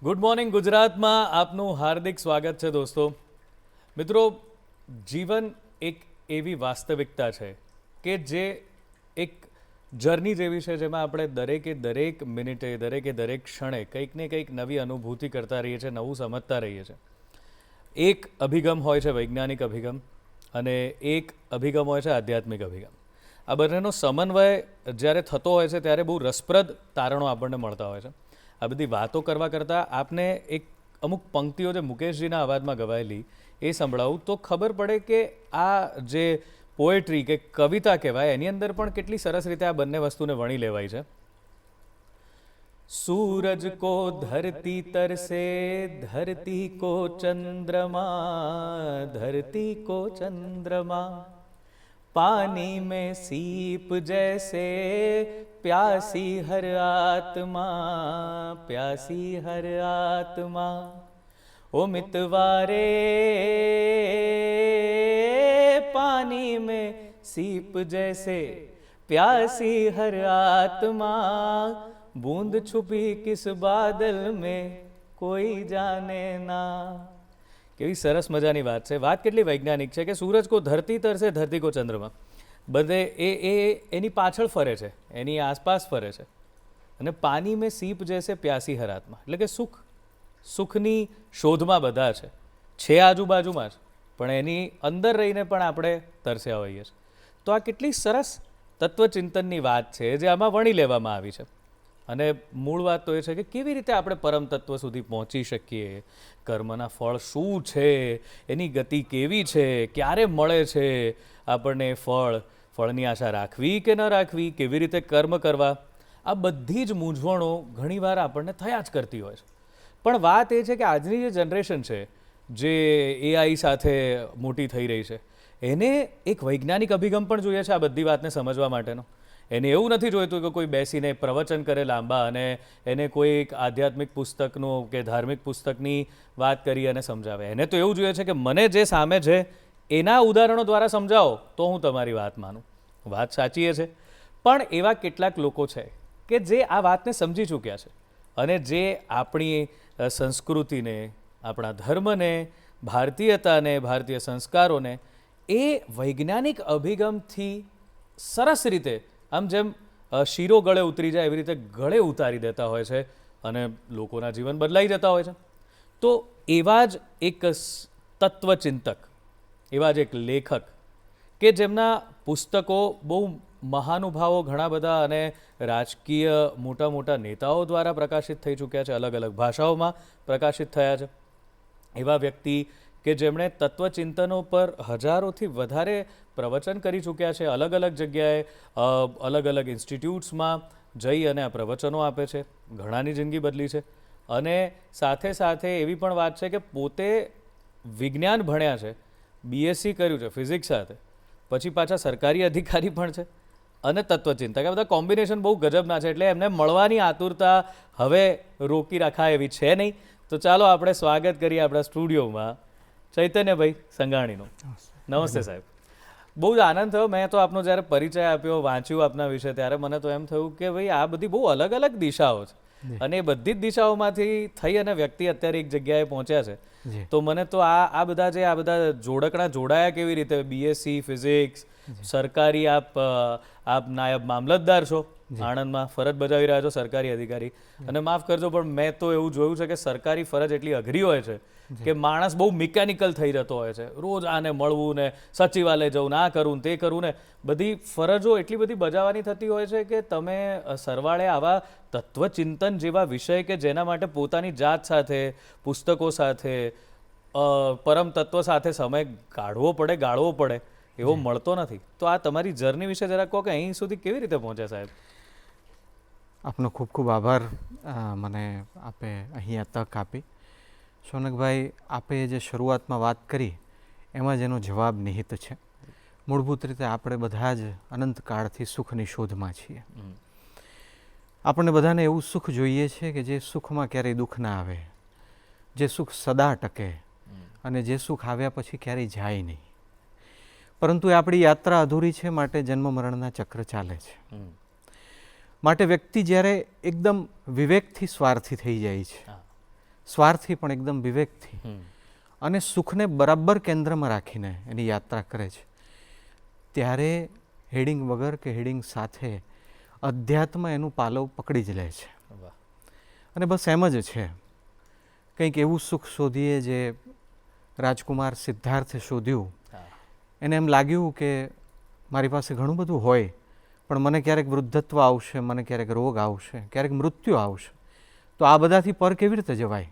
Good morning ગુજરાતમાં આપનું હાર્દિક સ્વાગત છે દોસ્તો. મિત્રો, જીવન એક એવી વાસ્તવિકતા છે કે જે એક જર્ની જેવી છે જેમાં આપણે દરેક મિનિટે દરેક ક્ષણે કંઈક ને કંઈક નવી અનુભૂતિ કરતા રહીએ છીએ, નવું સમજતા રહીએ છીએ. એક અભિગમ હોય છે વૈજ્ઞાનિક અભિગમ અને એક અભિગમ હોય છે આધ્યાત્મિક અભિગમ. આ બંનેનો સમન્વય જ્યારે થતો હોય છે ત્યારે બહુ રસપ્રદ તારણો આપણને મળતા હોય છે. આ બધી વાતો કરવા કરતાં આપને એક અમુક પંક્તિઓ જે મુકેશજીના અવાજમાં ગવાયેલી એ સંભળાવું તો ખબર પડે કે આ જે પોએટ્રી કે કવિતા કહેવાય એની અંદર પણ કેટલી સરસ રીતે આ બંને વસ્તુને વણી લેવાય છે. सूरज को धरती तरसे, धरती को चंद्रमा, धरती को चंद्रमा, पानी में सीप जैसे, प्यासी हर आत्मा, प्यासी हर आत्मा. ओ मितवारे पानी में सीप जैसे, प्यासी हर आत्मा, बूंद છુપી કિસ બાદલ में કોઈ જાને ના. કેવી સરસ મજાની વાત છે. વાત કેટલી વૈજ્ઞાનિક છે કે સૂરજ કો ધરતી તરસે, ધરતી કો ચંદ્રમા. બધે એની પાછળ ફરે છે, એની આસપાસ ફરે છે. અને પાણી મેં સીપ જૈસે પ્યાસી હર આત્મા, એટલે કે સુખની શોધમાં બધા છે આજુબાજુમાં જ, પણ એની અંદર રહીને પણ આપણે તરસ્યા હોઈએ છીએ. તો આ કેટલી સરસ તત્વચિંતનની વાત છે જે આમાં વણી લેવામાં આવી છે. અને મૂળ વાત તો એ છે કે કેવી રીતે આપણે પરમ તત્વ સુધી પહોંચી શકીએ, કર્મના ફળ શું છે, એની ગતિ કેવી છે, ક્યારે મળે છે આપણને ફળની આશા રાખવી કે ન રાખવી, કેવી રીતે કર્મ કરવા, આ બધી જ મૂંઝવણો ઘણીવાર આપણને થયા જ કરતી હોય છે. પણ વાત એ છે કે આજની જે જનરેશન છે જે એઆઈ સાથે મોટી થઈ રહી છે એને એક વૈજ્ઞાનિક અભિગમ પણ જોઈએ છે આ બધી વાતને સમજવા માટેનો. એને એવું નથી જોઈતું કે કોઈ બેસીને પ્રવચન કરે લાંબા અને એને કોઈ એક આધ્યાત્મિક પુસ્તકનું કે ધાર્મિક પુસ્તકની વાત કરી અને સમજાવે. એને તો એવું જોઈએ છે કે મને જે સામે છે એના ઉદાહરણો દ્વારા સમજાવો તો હું તમારી વાત માનું. વાત સાચી છે, પણ એવા કેટલાક લોકો છે કે જે આ વાતને સમજી ચૂક્યા છે અને જે આપણી સંસ્કૃતિને, આપણા ધર્મને, ભારતીયતાને, ભારતીય સંસ્કારોને એ વૈજ્ઞાનિક અભિગમથી સરસ રીતે આમ જેમ શીરો ગળે ઉતરી જાય એવી રીતે ગળે ઉતારી દેતા હોય છે અને લોકોના જીવન બદલાઈ જતા હોય છે. તો એવા જ એક તત્વચિંતક, એવા જ એક લેખક કે જેમના પુસ્તકો બહુ મહાનુભાવો ઘણા બધા અને રાજકીય મોટા મોટા નેતાઓ દ્વારા પ્રકાશિત થઈ ચૂક્યા છે, અલગ અલગ ભાષાઓમાં પ્રકાશિત થયા છે. એવા વ્યક્તિ કે જેમણે તત્વચિંતનો પર હજારોથી વધારે પ્રવચન કરી ચૂક્યા છે, અલગ અલગ જગ્યાએ અલગ અલગ ઇન્સ્ટિટ્યૂટ્સમાં જઈ અને આ પ્રવચનો આપે છે, ઘણાની જિંદગી બદલી છે. અને સાથે સાથે એવી પણ વાત છે કે પોતે વિજ્ઞાન ભણ્યા છે, બીએસસી કર્યું છે ફિઝિક્સ સાથે, પછી પાછા સરકારી અધિકારી પણ છે અને તત્વચિંતક. આ બધા કોમ્બિનેશન બહુ ગજબના છે, એટલે એમને મળવાની આતુરતા હવે રોકી રખાય એવી છે નહીં. તો ચાલો આપણે સ્વાગત કરીએ આપણા સ્ટુડિયોમાં ચૈતન્યભાઈ સંઘાણીનું. નમસ્તે સાહેબ. બહુ જ આનંદ થયો. મેં તો આપનો જ્યારે પરિચય આપ્યો, વાંચ્યું આપના વિશે, ત્યારે મને તો એમ થયું કે ભાઈ આ બધી બહુ અલગ અલગ દિશાઓ છે અને એ બધી જ દિશાઓમાંથી થઈ અને વ્યક્તિ અત્યારે એક જગ્યાએ પહોંચ્યા છે. તો મને તો આ બધા જોડકણા જોડાયા કેવી રીતે? બીએસસી ફિઝિક્સ, સરકારી આપ નાયબ મામલતદાર છો, આણંદમાં ફરજ બજાવી રહ્યા છો, સરકારી અધિકારી. અને માફ કરજો પણ મેં તો એવું જોયું છે કે સરકારી ફરજ એટલી અઘરી હોય છે કે માણસ બહુ મિકેનિકલ થઈ જતો હોય છે. રોજ આને મળવું ને સચિવાલય જવું ને આ કરવું ને તે કરવું ને બધી ફરજો એટલી બધી બજાવવાની થતી હોય છે કે તમે સરવાળે આવા તત્વચિંતન જેવા વિષય કે જેના માટે પોતાની જાત સાથે, પુસ્તકો સાથે, પરમ તત્વ સાથે સમય ગાળવો પડે એવો મળતો નથી. તો આ તમારી જર્ની વિશે જરા કહો કે અહીં સુધી કેવી રીતે પહોંચ્યા સાહેબ? આપનો ખૂબ ખૂબ આભાર મને આપે અહીંયા તક આપી. શૌનકભાઈ, આપે જે શરૂઆતમાં વાત કરી એમાં જ એનો જવાબ નિહિત છે. મૂળભૂત રીતે આપણે બધા જ અનંતકાળથી સુખની શોધમાં છીએ. આપણને બધાને એવું સુખ જોઈએ છે કે જે સુખમાં ક્યારેય દુઃખ ના આવે, જે સુખ સદા ટકે અને જે સુખ આવ્યા પછી ક્યારેય જાય નહીં. પરંતુ એ આપણી યાત્રા અધૂરી છે, માટે જન્મ મરણના ચક્ર ચાલે છે. માટે વ્યક્તિ જ્યારે એકદમ વિવેકથી સ્વાર્થી થઈ જાય છે સ્વાર્થી પણ એકદમ વિવેકથી અને સુખને બરાબર કેન્દ્રમાં રાખીને એની યાત્રા કરે છે, ત્યારે હેડિંગ વગર કે હેડિંગ સાથે અધ્યાત્મ એનું પાલવ પકડી જ લે છે. અને બસ એમ જ છે, કંઈક એવું સુખ શોધીએ જે રાજકુમાર સિદ્ધાર્થે શોધ્યું. એને એમ લાગ્યું કે મારી પાસે ઘણું બધું હોય, પણ મને ક્યારેક વૃદ્ધત્વ આવશે, મને ક્યારેક રોગ આવશે, ક્યારેક મૃત્યુ આવશે, તો આ બધાથી પર કેવી રીતે જવાય?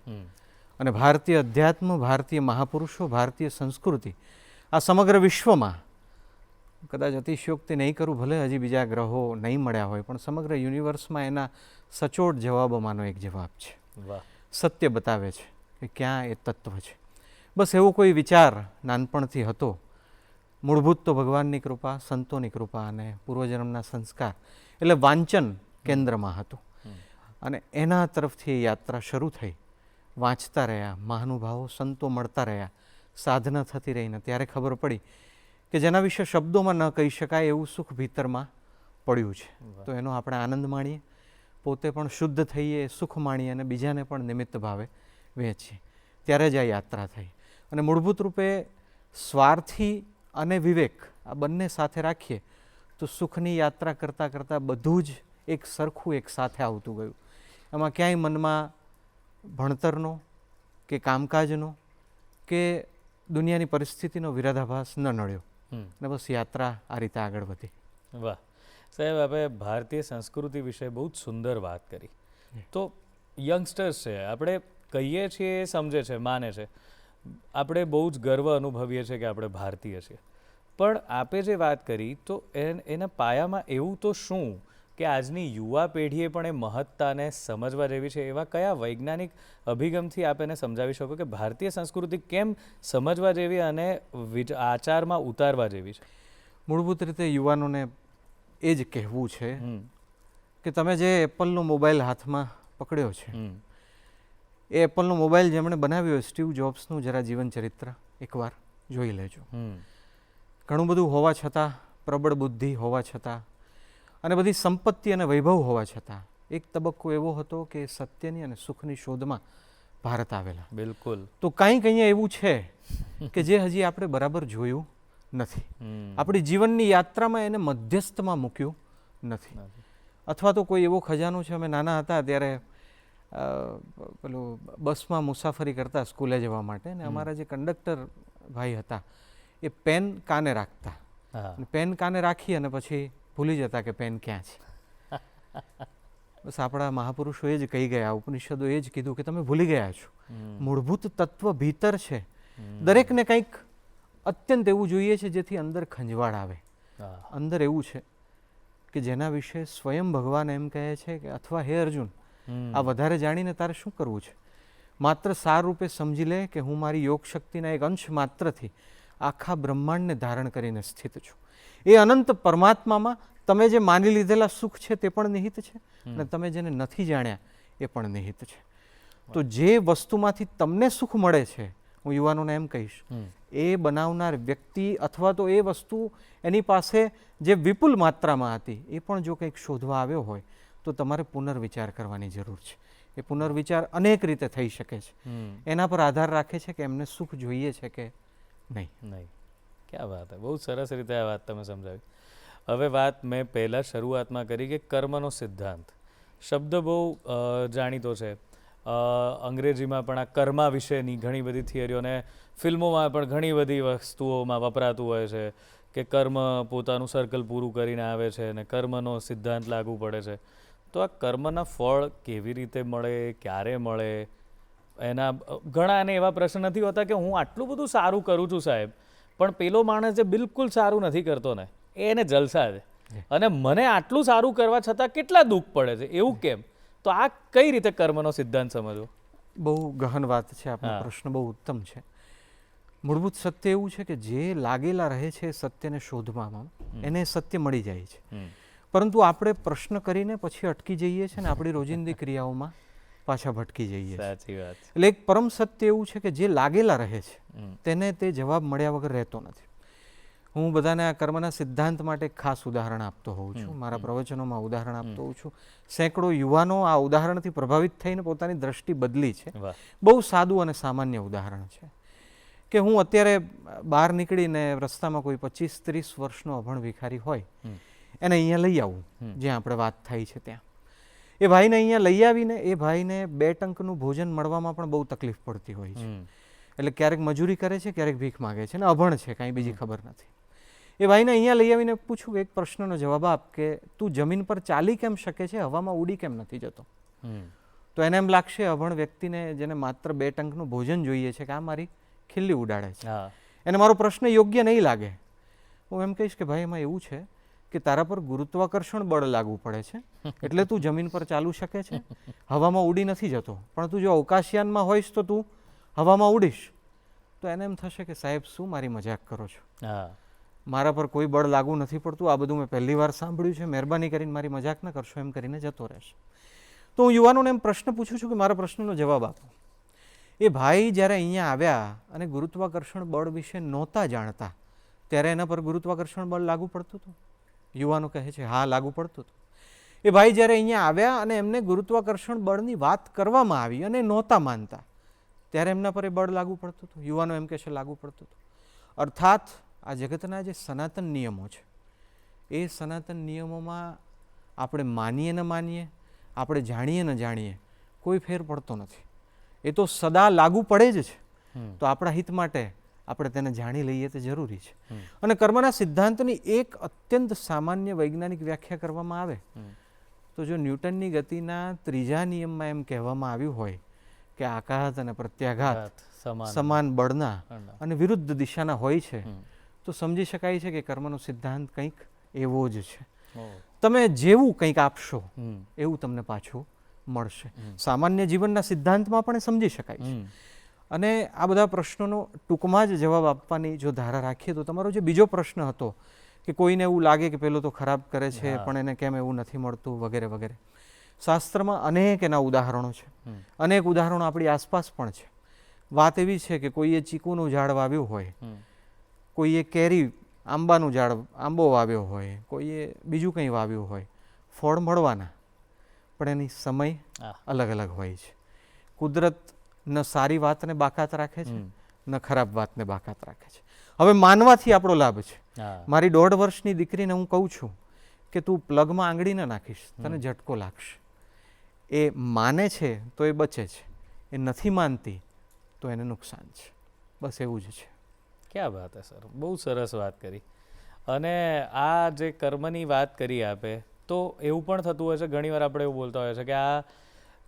અને ભારતીય અધ્યાત્મ, ભારતીય મહાપુરુષો, ભારતીય સંસ્કૃતિ આ સમગ્ર વિશ્વમાં, કદાચ અતિશયોક્તિ નહીં કરું, ભલે હજી બીજા ગ્રહો નહીં મળ્યા હોય, પણ સમગ્ર યુનિવર્સમાં એના સચોટ જવાબોમાંનો એક જવાબ છે. સત્ય બતાવે છે કે ક્યાં એ તત્વ છે. બસ એવો કોઈ વિચાર નાનપણથી હતો. મૂળભૂત તો ભગવાનની કૃપા, સંતોની કૃપા અને પૂર્વજન્મના સંસ્કાર, એટલે વાંચન કેન્દ્રમાં હતું. અને એના તરફથી એ યાત્રા શરૂ થઈ. વાંચતા રહ્યા, મહાનુભાવો સંતો મળતા રહ્યા, સાધના થતી રહીને ત્યારે ખબર પડી કે જેના વિશે શબ્દોમાં ન કહી શકાય એવું સુખ ભીતરમાં પડ્યું છે. તો એનો આપણે આનંદ માણીએ, પોતે પણ શુદ્ધ થઈએ, સુખ માણીએ અને બીજાને પણ નિમિત્ત ભાવે વહેંચીએ. ત્યારે જ આ યાત્રા થઈ. અને મૂળભૂત રૂપે સ્વાર્થી અને વિવેક આ બંને સાથે રાખીએ તો સુખની યાત્રા કરતાં કરતાં બધું જ એક સરખું એક સાથે આવતું ગયું. એમાં ક્યાંય મનમાં ભણતરનો કે કામકાજનો કે દુનિયાની પરિસ્થિતિનો વિરોધાભાસ ન નડ્યો. અને બસ યાત્રા આ રીતે આગળ વધી. વાહ સાહેબ, આપણે ભારતીય સંસ્કૃતિ વિશે બહુ જ સુંદર વાત કરી. તો યંગસ્ટર્સ છે, આપણે કહીએ છીએ એ સમજે છે, માને છે, આપણે બહુ જ ગર્વ અનુભવીએ છીએ કે આપણે ભારતીય છીએ. પણ આપે જે વાત કરી તો એના પાયામાં એવું તો શું કે આજની યુવા પેઢીએ પણ એ મહત્તાને સમજવા જેવી છે? એવા કયા વૈજ્ઞાનિક અભિગમથી આપ એને સમજાવી શકો કે ભારતીય સંસ્કૃતિ કેમ સમજવા જેવી અને આચારમાં ઉતારવા જેવી છે? મૂળભૂત રીતે યુવાનોને એ જ કહેવું છે કે તમે જે એપલનો મોબાઈલ હાથમાં પકડ્યો છે, એ એપલનો મોબાઈલ જેમણે બનાવ્યો સ્ટીવ જોબ્સનું જરા જીવન ચરિત્ર એકવાર જોઈ લેજો. ઘણું બધું હોવા છતાં, પ્રબળ બુદ્ધિ હોવા છતાં અને બધી સંપત્તિ અને વૈભવ હોવા છતાં એક તબક્કો એવો હતો કે સત્યની અને સુખની શોધમાં ભારત આવેલા. બિલકુલ. તો કંઈક અહીંયા એવું છે કે જે હજી આપણે બરાબર જોયું નથી. આપણી જીવનની યાત્રામાં એને મધ્યસ્થમાં મૂક્યું નથી. અથવા તો કોઈ એવો ખજાનો છે. અમે નાના હતા ત્યારે પેલું બસમાં મુસાફરી કરતા સ્કૂલે જવા માટે, ને અમારા જે કંડક્ટર ભાઈ હતા એ પેન કાને રાખતા. પેન કાને રાખી અને પછી ભૂલી જતા કે પેન ક્યાં છે. બસ આપણા મહાપુરુષો એ જ કહી ગયા, ઉપનિષદો એ જ કીધું કે તમે ભૂલી ગયા છો. મૂળભૂત તત્વ ભીતર છે. દરેકને કંઈક અત્યંત એવું જોઈએ છે જેથી અંદર ખંજવાળ આવે. અંદર એવું છે કે જેના વિશે સ્વયં ભગવાન એમ કહે છે કે અથવા હે અર્જુન, આ વધારે જાણીને તારે શું કરવું છે? માત્ર સાર રૂપે સમજી લે કે હું મારી યોગ શક્તિના એક અંશ માત્રથી આખા બ્રહ્માંડને ધારણ કરીને સ્થિત છું. એ અનંત પરમાત્મામાં તમે જે માની લીધેલા સુખ છે તે પણ નિહિત છે અને તમે જેને નથી જાણ્યા એ પણ નિહિત છે. તો જે વસ્તુમાંથી તમને સુખ મળે છે, હું યુવાનોને એમ કહીશ, એ બનાવનાર વ્યક્તિ અથવા તો એ વસ્તુ એની પાસે જે વિપુલ માત્રામાં હતી એ પણ જો કંઈક શોધવા આવ્યો હોય તો તમારે પુનર્વિચાર કરવાની જરૂર છે. એ પુનર્વિચાર અનેક રીતે થઈ શકે છે. એના પર આધાર રાખે છે કે એમને સુખ જોઈએ છે કે નહીં. ક્યાં વાત છે, બહુ સરસ રીતે આ વાત તમે સમજાવી. હવે વાત મેં પહેલાં શરૂઆતમાં કરી કે કર્મનો સિદ્ધાંત શબ્દ બહુ જાણીતો છે. અંગ્રેજીમાં પણ આ કર્મા વિશેની ઘણી બધી થિયરીઓને ફિલ્મોમાં પણ ઘણી બધી વસ્તુઓમાં વપરાતું હોય છે કે કર્મ પોતાનું સર્કલ પૂરું કરીને આવે છે અને કર્મનો સિદ્ધાંત લાગુ પડે છે. તો આ કર્મના ફળ કેવી રીતે મળે, ક્યારે મળે? એના ઘણા એને એવા પ્રશ્ન નથી હોતા કે હું આટલું બધું સારું કરું છું સાહેબ, પણ પેલો માણસ જે બિલકુલ સારું નથી કરતો ને એને જલસા છે, અને મને આટલું સારું કરવા છતાં કેટલા દુઃખ પડે છે, એવું કેમ? તો આ કઈ રીતે કર્મનો સિદ્ધાંત સમજવો? બહુ ગહન વાત છે. આપનો પ્રશ્ન બહુ ઉત્તમ છે. મૂળભૂત સત્ય એવું છે કે જે લાગેલા રહે છે સત્યને શોધવામાં એને સત્ય મળી જાય છે. પરંતુ આપણે પ્રશ્ન કરીને પછી અટકી જઈએ છીએ ને આપણી રોજિંદી ક્રિયાઓમાં પાછા ભટકી જઈએ. સાચી વાત. એટલે એક પરમ સત્ય એવું છે કે જે લાગેલા રહે છે તેને તે જવાબ મળ્યા વગર રહેતો નથી. હું બધાને આ કર્મના સિદ્ધાંત માટે એક ખાસ ઉદાહરણ આપતો હોઉં છું. મારા પ્રવચનોમાં ઉદાહરણ આપતો હોઉં છું. સેંકડો યુવાનો આ ઉદાહરણથી પ્રભાવિત થઈને પોતાની દ્રષ્ટિ બદલી છે. બહુ સાદું અને સામાન્ય ઉદાહરણ છે કે હું અત્યારે બહાર નીકળીને રસ્તામાં કોઈ 25-30 વર્ષનો અભણ ભિખારી હોય એને અહીંયા લઈ આવું, જ્યાં આપણે વાત થઈ છે ત્યાં. એ ભાઈને અહીંયા લઈ આવીને એ ભાઈને 2 ટંકનું ભોજન મળવામાં પણ બહુ તકલીફ પડતી હોય છે. એટલે ક્યારેક મજૂરી કરે છે, ક્યારેક ભીખ માગે છે, ને અભણ છે, કાંઈ બીજી ખબર નથી. એ ભાઈને અહીંયા લઈ આવીને પૂછું એક પ્રશ્નનો જવાબ આપ કે તું જમીન પર ચાલી કેમ શકે છે, હવામાં ઉડી કેમ નથી જતો? તો એને એમ લાગશે અભણ વ્યક્તિને જેને માત્ર 2 ટંકનું ભોજન જોઈએ છે કે આ મારી ખિલ્લી ઉડાડે છે. એને મારો પ્રશ્ન યોગ્ય નહીં લાગે. હું એમ કહીશ કે ભાઈ એમાં એવું છે કે તારા પર ગુરુત્વાકર્ષણ બળ લાગુ પડે છે એટલે તું જમીન પર ચાલુ શકે છે, હવામાં ઉડી નથી જતો. પણ તું જો અવકાશયાનમાં હોઈશ તો તું હવામાં ઉડીશ. તો એને એમ થશે કે સાહેબ શું મારી મજાક કરો છો, મારા પર કોઈ બળ લાગુ નથી પડતું, આ બધું મેં પહેલી વાર સાંભળ્યું છે, મહેરબાની કરીને મારી મજાક ન કરશો, એમ કરીને જતો રહેશે. તો હું યુવાનોને એમ પ્રશ્ન પૂછું છું કે મારા પ્રશ્નનો જવાબ આપો. એ ભાઈ જ્યારે અહીંયા આવ્યા અને ગુરુત્વાકર્ષણ બળ વિશે નહોતા જાણતા ત્યારે એના પર ગુરુત્વાકર્ષણ બળ લાગુ પડતું હતું? યુવાનો કહે છે હા લાગુ પડતું હતું. એ ભાઈ જ્યારે અહીંયા આવ્યા અને એમને ગુરુત્વાકર્ષણ બળની વાત કરવામાં આવી અને નહોતા માનતા ત્યારે એમના પર એ બળ લાગુ પડતું હતું? યુવાનો એમ કહે છે લાગુ પડતું હતું. અર્થાત આ જગતના જે સનાતન નિયમો છે એ સનાતન નિયમોમાં આપણે માનીએ ન માનીએ, આપણે જાણીએ ન જાણીએ, કોઈ ફેર પડતો નથી. એ તો સદા લાગુ પડે જ છે. તો આપણા હિત માટે આપણે તેને જાણી લઈએ તે જરૂરી છે. અને કર્મના સિદ્ધાંતની એક અત્યંત સામાન્ય વૈજ્ઞાનિક વ્યાખ્યા કરવામાં આવે તો જો ન્યૂટનની ગતિના 3જા નિયમમાં એમ કહેવામાં આવ્યું હોય કે આઘાત અને પ્રત્યાઘાત સમાન બળના અને વિરુદ્ધ દિશાના હોય છે તો સમજી શકાય છે કે કર્મનો સિદ્ધાંત કંઈક એવો જ છે. તમે જેવું કંઈક આપશો એવું તમને પાછું મળશે. સામાન્ય જીવનના સિદ્ધાંતમાં પણ સમજી શકાય છે. અને આ બધા પ્રશ્નોનો ટૂંકમાં જ જવાબ આપવાની જો ધારા રાખીએ તો તમારો જે બીજો પ્રશ્ન હતો કે કોઈને એવું લાગે કે પેલો તો ખરાબ કરે છે પણ એને કેમ એવું નથી મળતું વગેરે વગેરે, શાસ્ત્રમાં અનેક એના ઉદાહરણો છે. અનેક ઉદાહરણો આપણી આસપાસ પણ છે. વાત એવી છે કે કોઈએ ચીકુનું ઝાડ વાવ્યું હોય, કોઈએ કેરી આંબાનું ઝાડ આંબો વાવ્યો હોય, કોઈએ બીજું કંઈ વાવ્યું હોય, ફળ મળવાના પણ એની સમય અલગ અલગ હોય છે. કુદરત ન સારી વાતને બાકાત રાખે છે ન ખરાબ વાતને બાકાત રાખે છે. હવે માનવાથી આપણો લાભ છે. મારી 1.5 વર્ષની દીકરીને હું કહું છું કે તું પ્લગમાં આંગળી ન નાખીશ, તને ઝટકો લાગશે. એ માને છે તો એ બચે છે, એ નથી માનતી તો એને નુકસાન છે. બસ એવું જ છે. ક્યાં વાત હે સર, બહુ સરસ વાત કરી. અને આ જે કર્મની વાત કરી આપે તો એવું પણ થતું હોય છે ઘણીવાર આપણે એવું બોલતા હોય છે કે આ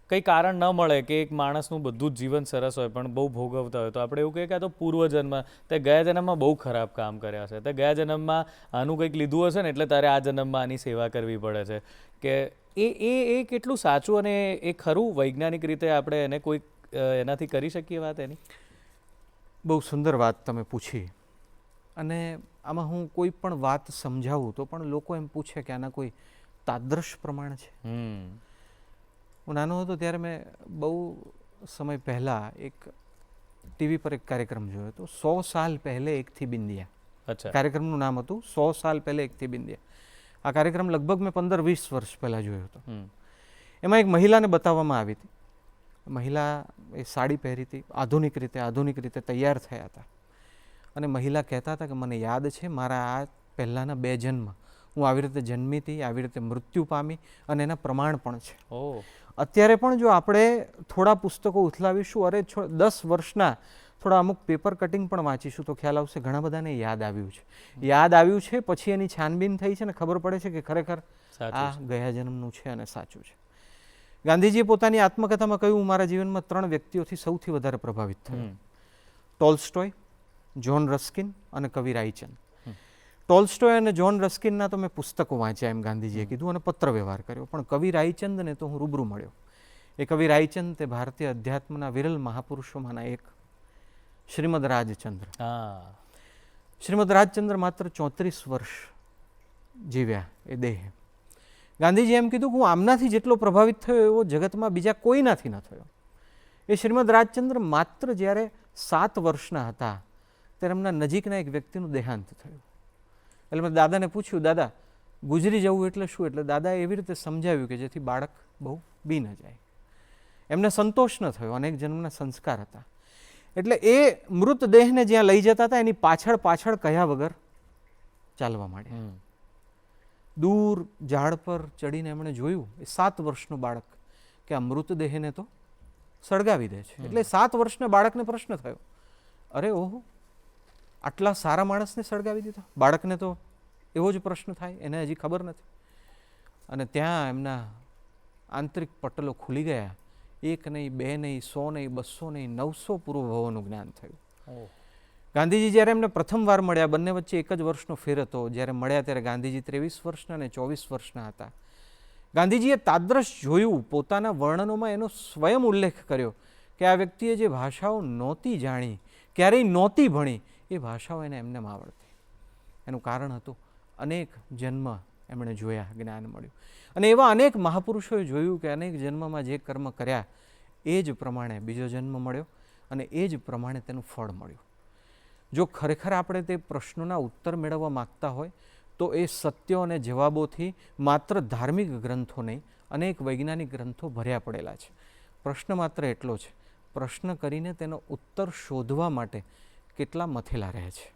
કંઈ કારણ ન મળે કે એક માણસનું બધું જ જીવન સરસ હોય પણ બહુ ભોગવતા હોય તો આપણે એવું કહીએ કે આ તો પૂર્વજન્મ, તે ગયા જન્મમાં બહુ ખરાબ કામ કર્યા છે, તે ગયા જન્મમાં આનું કંઈક લીધું હશે ને એટલે તારે આ જન્મમાં આની સેવા કરવી પડે છે. કે એ કેટલું સાચું અને એ ખરું વૈજ્ઞાનિક રીતે આપણે એને કોઈ એનાથી કરી શકીએ વાત એની? બહુ સુંદર વાત તમે પૂછી. અને આમાં હું કોઈ પણ વાત સમજાવું તો પણ લોકો એમ પૂછે કે આના કોઈ તાદૃશ પ્રમાણ છે. હું નાનો હતો ત્યારે મેં બહુ સમય પહેલાં એક ટીવી પર એક કાર્યક્રમ જોયો હતો, 100 સાલ પહેલે એકથી બિંદિયા. કાર્યક્રમનું નામ હતું 100 સાલ પહેલે એકથી બિંદિયા. આ કાર્યક્રમ લગભગ મેં 15-20 વર્ષ પહેલાં જોયો હતો. એમાં એક મહિલાને બતાવવામાં આવી હતી. મહિલા એ સાડી પહેરી હતી, આધુનિક રીતે તૈયાર થયા હતા. અને મહિલા કહેતા હતા કે મને યાદ છે મારા આ પહેલાંના 2 જન્મ હું આવી રીતે જન્મી હતી, આવી રીતે મૃત્યુ પામી અને એના પ્રમાણ પણ છે. અત્યારે પણ જો આપણે થોડા પુસ્તકો ઉથલાવીશું, અરે 10 વર્ષના થોડા અમુક પેપર કટિંગ પણ વાંચીશું તો ખ્યાલ આવશે ઘણા બધાને યાદ આવ્યું છે. યાદ આવ્યું છે પછી એની છાનબીન થઈ છે ને ખબર પડે છે કે ખરેખર આ ગયા જન્મનું છે અને સાચું છે. ગાંધીજીએ પોતાની આત્મકથામાં કહ્યું હું મારા જીવનમાં 3 વ્યક્તિઓથી સૌથી વધારે પ્રભાવિત થયો, ટોલ્સ્ટોય, જ્હોન રસ્કિન અને કવિ રાયચંદ. ટોલ્સ્ટોય અને જ્હોન રસ્કિનના તો મેં પુસ્તકો વાંચ્યા એમ ગાંધીજીએ કીધું અને પત્ર વ્યવહાર કર્યો, પણ કવિ રાયચંદને તો હું રૂબરૂ મળ્યો. એ કવિ રાયચંદ તે ભારતીય અધ્યાત્મના વિરલ મહાપુરુષોમાંના એક, શ્રીમદ રાજચંદ્ર. શ્રીમદ રાજચંદ્ર માત્ર 34 વર્ષ જીવ્યા એ દેહ. ગાંધીજી એમ કીધું કે હું આમનાથી જેટલો પ્રભાવિત થયો એવો જગતમાં બીજા કોઈનાથી ન થયો. એ શ્રીમદ રાજચંદ્ર માત્ર જ્યારે 7 વર્ષના હતા ત્યારે એમના નજીકના એક વ્યક્તિનું દેહાંત થયું. એટલે મેં દાદાને પૂછ્યું, દાદા ગુજરી જવું એટલે શું? એટલે દાદાએ એવી રીતે સમજાવ્યું કે જેથી બાળક બહુ બી ન જાય. એમને સંતોષ ન થયો, અનેક જન્મના સંસ્કાર હતા. એટલે એ મૃતદેહને જ્યાં લઈ જતા હતા એની પાછળ પાછળ કહ્યા વગર ચાલવા માંડ્યા. દૂર ઝાડ પર ચડીને એમણે જોયું એ 7 વર્ષનું બાળક કે આ મૃતદેહને તો સળગાવી દે છે. એટલે 7 વર્ષના બાળકને પ્રશ્ન થયો, અરે ઓહો, આટલા સારા માણસને સળગાવી દીધા. બાળકને તો એવો જ પ્રશ્ન થાય, એને હજી ખબર નથી. અને ત્યાં એમના આંતરિક પટલો ખુલી ગયા. 1 નહીં, 2 નહીં, 100 નહીં, 200 નહીં, 900 પૂર્વભાવોનું જ્ઞાન થયું. ગાંધીજી જ્યારે એમને પ્રથમવાર મળ્યા, બંને વચ્ચે 1 જ વર્ષનો ફેર હતો. જ્યારે મળ્યા ત્યારે ગાંધીજી 23 વર્ષના અને 24 વર્ષના હતા. ગાંધીજીએ તાદ્રશ જોયું, પોતાના વર્ણનોમાં એનો સ્વયં ઉલ્લેખ કર્યો કે આ વ્યક્તિએ જે ભાષાઓ નહોતી જાણી, ક્યારેય નહોતી ભણી, એ ભાષાઓ એને એમને આવડતી. એનું કારણ હતું અનેક જન્મ એમણે જોયા, જ્ઞાન મળ્યું. અને એવા અનેક મહાપુરુષોએ જોયું કે અનેક જન્મમાં જે કર્મ કર્યા એ જ પ્રમાણે બીજો જન્મ મળ્યો અને એ જ પ્રમાણે તેનું ફળ મળ્યું. જો ખરેખર આપણે તે પ્રશ્નોના ઉત્તર મેળવવા માગતા હોય તો એ સત્યો અને જવાબોથી માત્ર ધાર્મિક ગ્રંથો નહીં, અનેક વૈજ્ઞાનિક ગ્રંથો ભર્યા પડેલા છે. પ્રશ્ન માત્ર એટલો છે, પ્રશ્ન કરીને તેનો ઉત્તર શોધવા માટે કેટલા મથેલા રહે છે.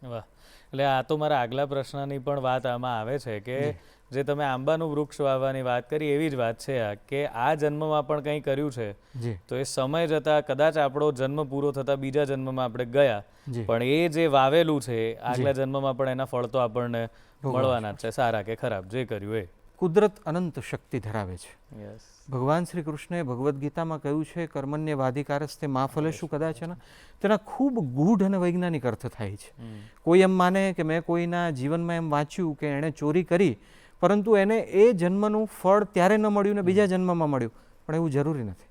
વાહ, એટલે આ તો મારા આગલા પ્રશ્નની પણ વાત આમાં આવે છે કે જે તમે આંબાનું વૃક્ષ વાવવાની વાત કરી એવી જ વાત છે આ, કે આ જન્મમાં પણ કંઈ કર્યું છે તો એ સમય જતાં કદાચ આપણો જન્મ પૂરો થતાં બીજા જન્મમાં આપણે ગયા, પણ એ જે વાવેલું છે આગલા જન્મમાં પણ એના ફળ તો આપણને મળવાના જ છે, સારા કે ખરાબ, જે કર્યું એ. કુદરત અનંત શક્તિ ધરાવે છે. ભગવાન શ્રી કૃષ્ણએ ભગવદ્ ગીતામાં કહ્યું છે, કર્મણ્ય વાધિકારસ્તે મા ફલેષુ કદાચન. તેના ખૂબ ગૂઢ અને વૈજ્ઞાનિક અર્થ થાય છે. કોઈ એમ માને કે મેં કોઈના જીવનમાં એમ વાંચ્યું કે એણે ચોરી કરી પરંતુ એને એ જન્મનું ફળ ત્યારે ન મળ્યું ને બીજા જન્મમાં મળ્યું, પણ એવું જરૂરી નથી.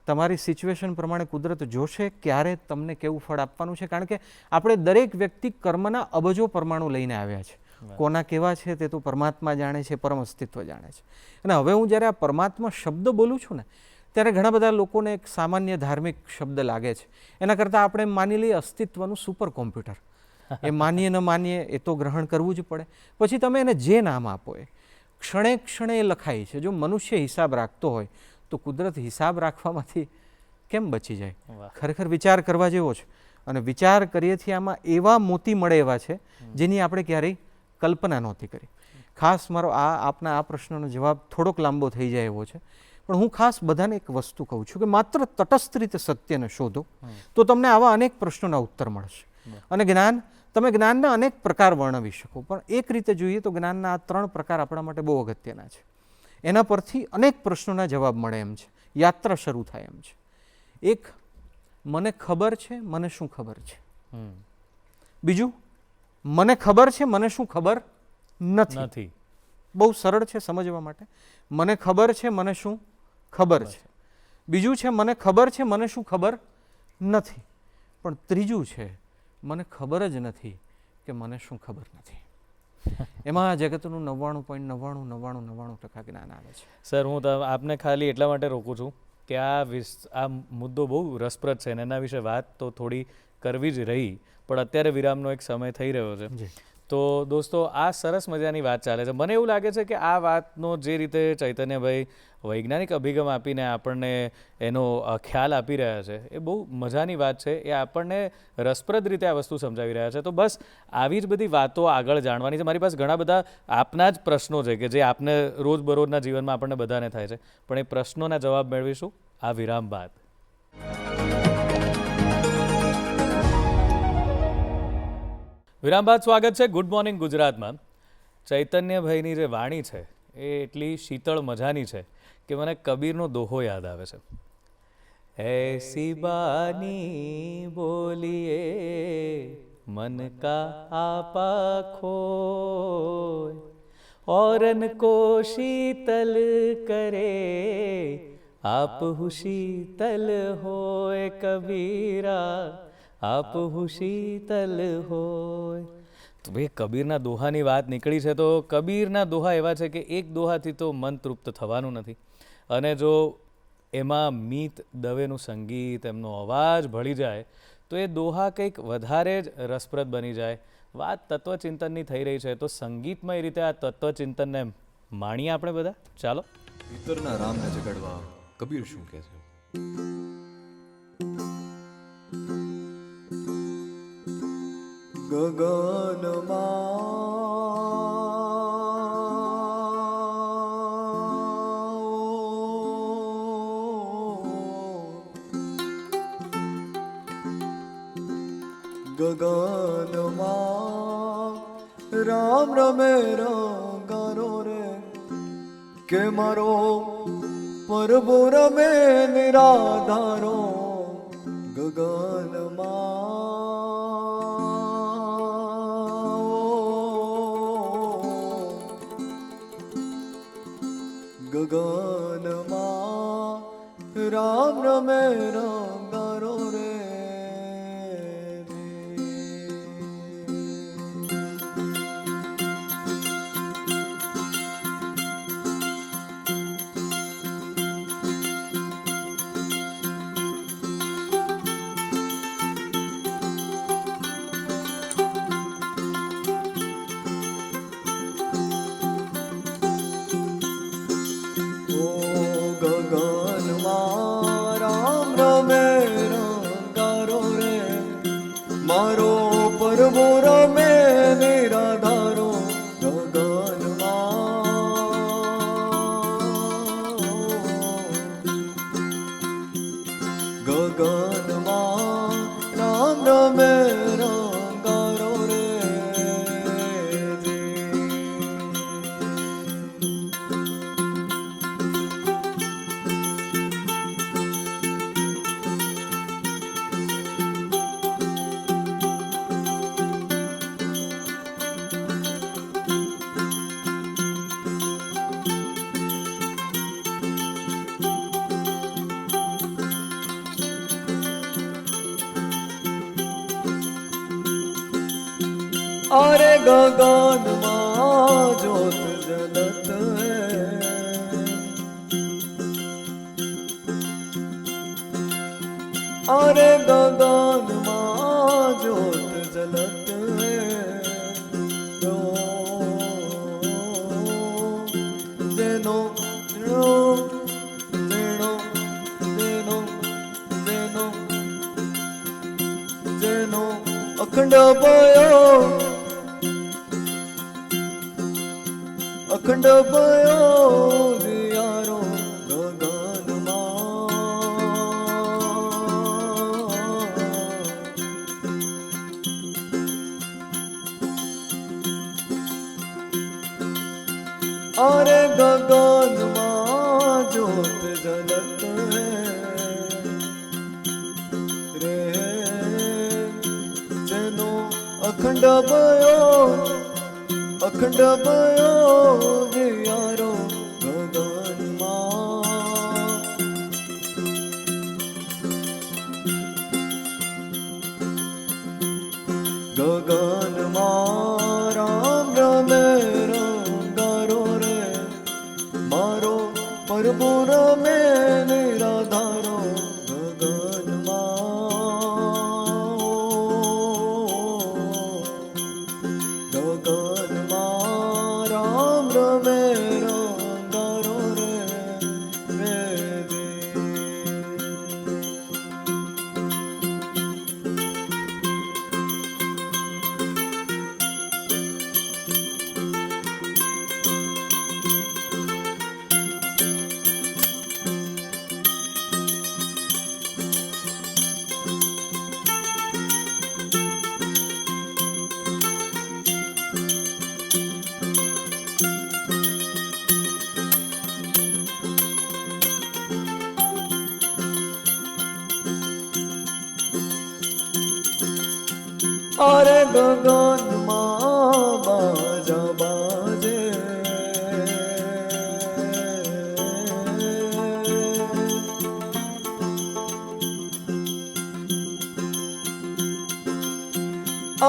તમારી સિચ્યુએશન પ્રમાણે કુદરત જોશે ક્યારે તમને કેવું ફળ આપવાનું છે. કારણ કે આપણે દરેક વ્યક્તિ કર્મના અબજો પરમાણુ લઈને આવ્યા છે. કોના કેવા છે તે તો પરમાત્મા જાણે છે, પરમ અસ્તિત્વ જાણે છે. અને હવે હું જ્યારે આ પરમાત્મા શબ્દ બોલું છું ને ત્યારે ઘણા બધા લોકોને એક સામાન્ય ધાર્મિક શબ્દ લાગે છે. એના કરતાં આપણે માની લઈએ અસ્તિત્વનું સુપર કોમ્પ્યુટર. એ માનીએ ન માનીએ એ તો ગ્રહણ કરવું જ પડે. પછી તમે એને જે નામ આપો એ ક્ષણે ક્ષણે એ લખાય છે. જો મનુષ્ય હિસાબ રાખતો હોય તો કુદરત હિસાબ રાખવામાંથી કેમ બચી જાય? ખરેખર વિચાર કરવા જેવો છે. અને વિચાર કરીએથી આમાં એવા મોતી મળે એવા છે જેની આપણે ક્યારેય કલ્પના નહોતી કરી. ખાસ મારો આપના આ પ્રશ્નનો જવાબ થોડોક લાંબો થઈ જાય એવો છે, પણ હું ખાસ બધાને એક વસ્તુ કહું છું કે માત્ર તટસ્થ રીતે સત્યને શોધો તો તમને આવા અનેક પ્રશ્નોના ઉત્તર મળશે. અને તમે જ્ઞાનના અનેક પ્રકાર વર્ણવી શકો, પણ એક રીતે જોઈએ તો જ્ઞાનના આ 3 પ્રકાર આપણા માટે બહુ અગત્યના છે. એના પરથી અનેક પ્રશ્નોના જવાબ મળે એમ છે, યાત્રા શરૂ થાય એમ છે. એક, મને ખબર છે મને શું ખબર છે. બીજું, મને ખબર છે મને શું ખબર નથી. બહુ સરળ છે સમજવા માટે. મને ખબર છે મને શું ખબર છે. બીજું છે મને ખબર છે મને શું ખબર નથી. પણ ત્રીજું છે મને ખબર જ નથી કે મને શું ખબર નથી. એમાં જગતનું 99.9999% જ્ઞાન આવે છે. સર, હું આપને ખાલી એટલા માટે રોકું છું કે આ મુદ્દો બહુ રસપ્રદ છે અને એના વિશે વાત તો થોડી કરવી જ રહી, પણ અત્યારે વિરામનો એક સમય થઈ રહ્યો છે. તો દોસ્તો, આ સરસ મજાની વાત ચાલે છે. મને એવું લાગે છે કે આ વાતનો જે રીતે ચૈતન્યભાઈ વૈજ્ઞાનિક અભિગમ આપીને આપણને એનો ખ્યાલ આપી રહ્યા છે એ બહુ મજાની વાત છે. એ આપણને રસપ્રદ રીતે આ વસ્તુ સમજાવી રહ્યા છે. તો બસ આવી જ બધી વાતો આગળ જાણવાની છે. મારી પાસે ઘણા બધા આપના જ પ્રશ્નો છે કે જે આપને રોજબરોજના જીવનમાં આપણને બધાને થાય છે, પણ એ પ્રશ્નોના જવાબ મેળવીશું આ વિરામ બાદ. વિરામ બાદ સ્વાગત છે ગુડ મોર્નિંગ ગુજરાતમાં. ચૈતન્યભાઈની જે વાણી છે એ એટલી શીતળ મજાની છે કે મને કબીરનો દોહો યાદ આવે છે. એસી બાની બોલીએ મન કા આપા ખોય औरन को शीतल करे आप हु शीतल होय कबीरा आप हु शीतल હોય. તો ભાઈ કબીરના દોહાની વાત નીકળી છે તો કબીરના દોહા એવા છે કે એક દોહાથી તો મન તૃપ્ત થવાનું નથી, અને જો એમાં મીત દવેનું સંગીત, એમનો અવાજ ભળી જાય તો એ દોહા કંઈક વધારે જ રસપ્રદ બની જાય, વાત તત્વચિંતનની થઈ રહી છે, તો સંગીતમય રીતે આ તત્વચિંતનને માણીએ આપણે બધા. ચાલો. ભીતરના રામને જગાડવા કબીર શું કહે છે? ગગનમાં રામ રમે રંગારો રે, કે મારો પરબો રમે નિરાધારો. ગગનમાં રામ રમે રંગારો રે. મારો પરબો રમે નિરાધારો. ગગનમાં રામ રમે રંગારો રે. अरे गगन माँ ज्योत जलत है, अरे गगन माँ ज्योत जलत है. जेनो जेनो जेनो जेनो जेनो जेनो अखंड भयो, અખંડ ભયો દિયારો. ગગનમાં અરે ગગનમાં જ્યોત જલત રે, જેનો અખંડ ભયો અખંડ ભયો દિયારો. ગગનમાં રામ રમે રંગારો રે, મારો પરબો રમે નિરાધારો. ગગનમાં રામ રમે રંગારો રે. અરે ગગનમાં બાજા બાજે,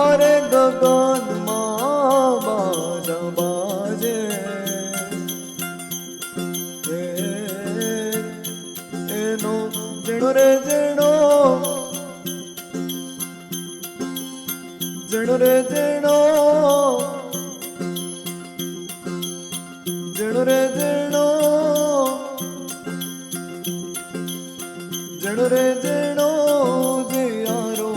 અરે ગગનમાં બાજા બાજે. એનો જેણો રે જેણો, જેણો રે જેણો જેણો રે જેણો જીયારો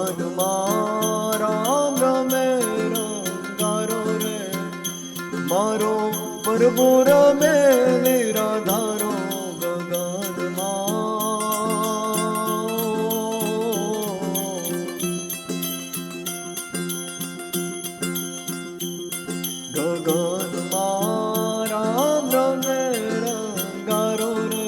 ગગનમાં રામ રમે રંગારો રે મારો પ્રભુ રમે નિરાધારો ગગનમાં રામ રમે રંગારો રે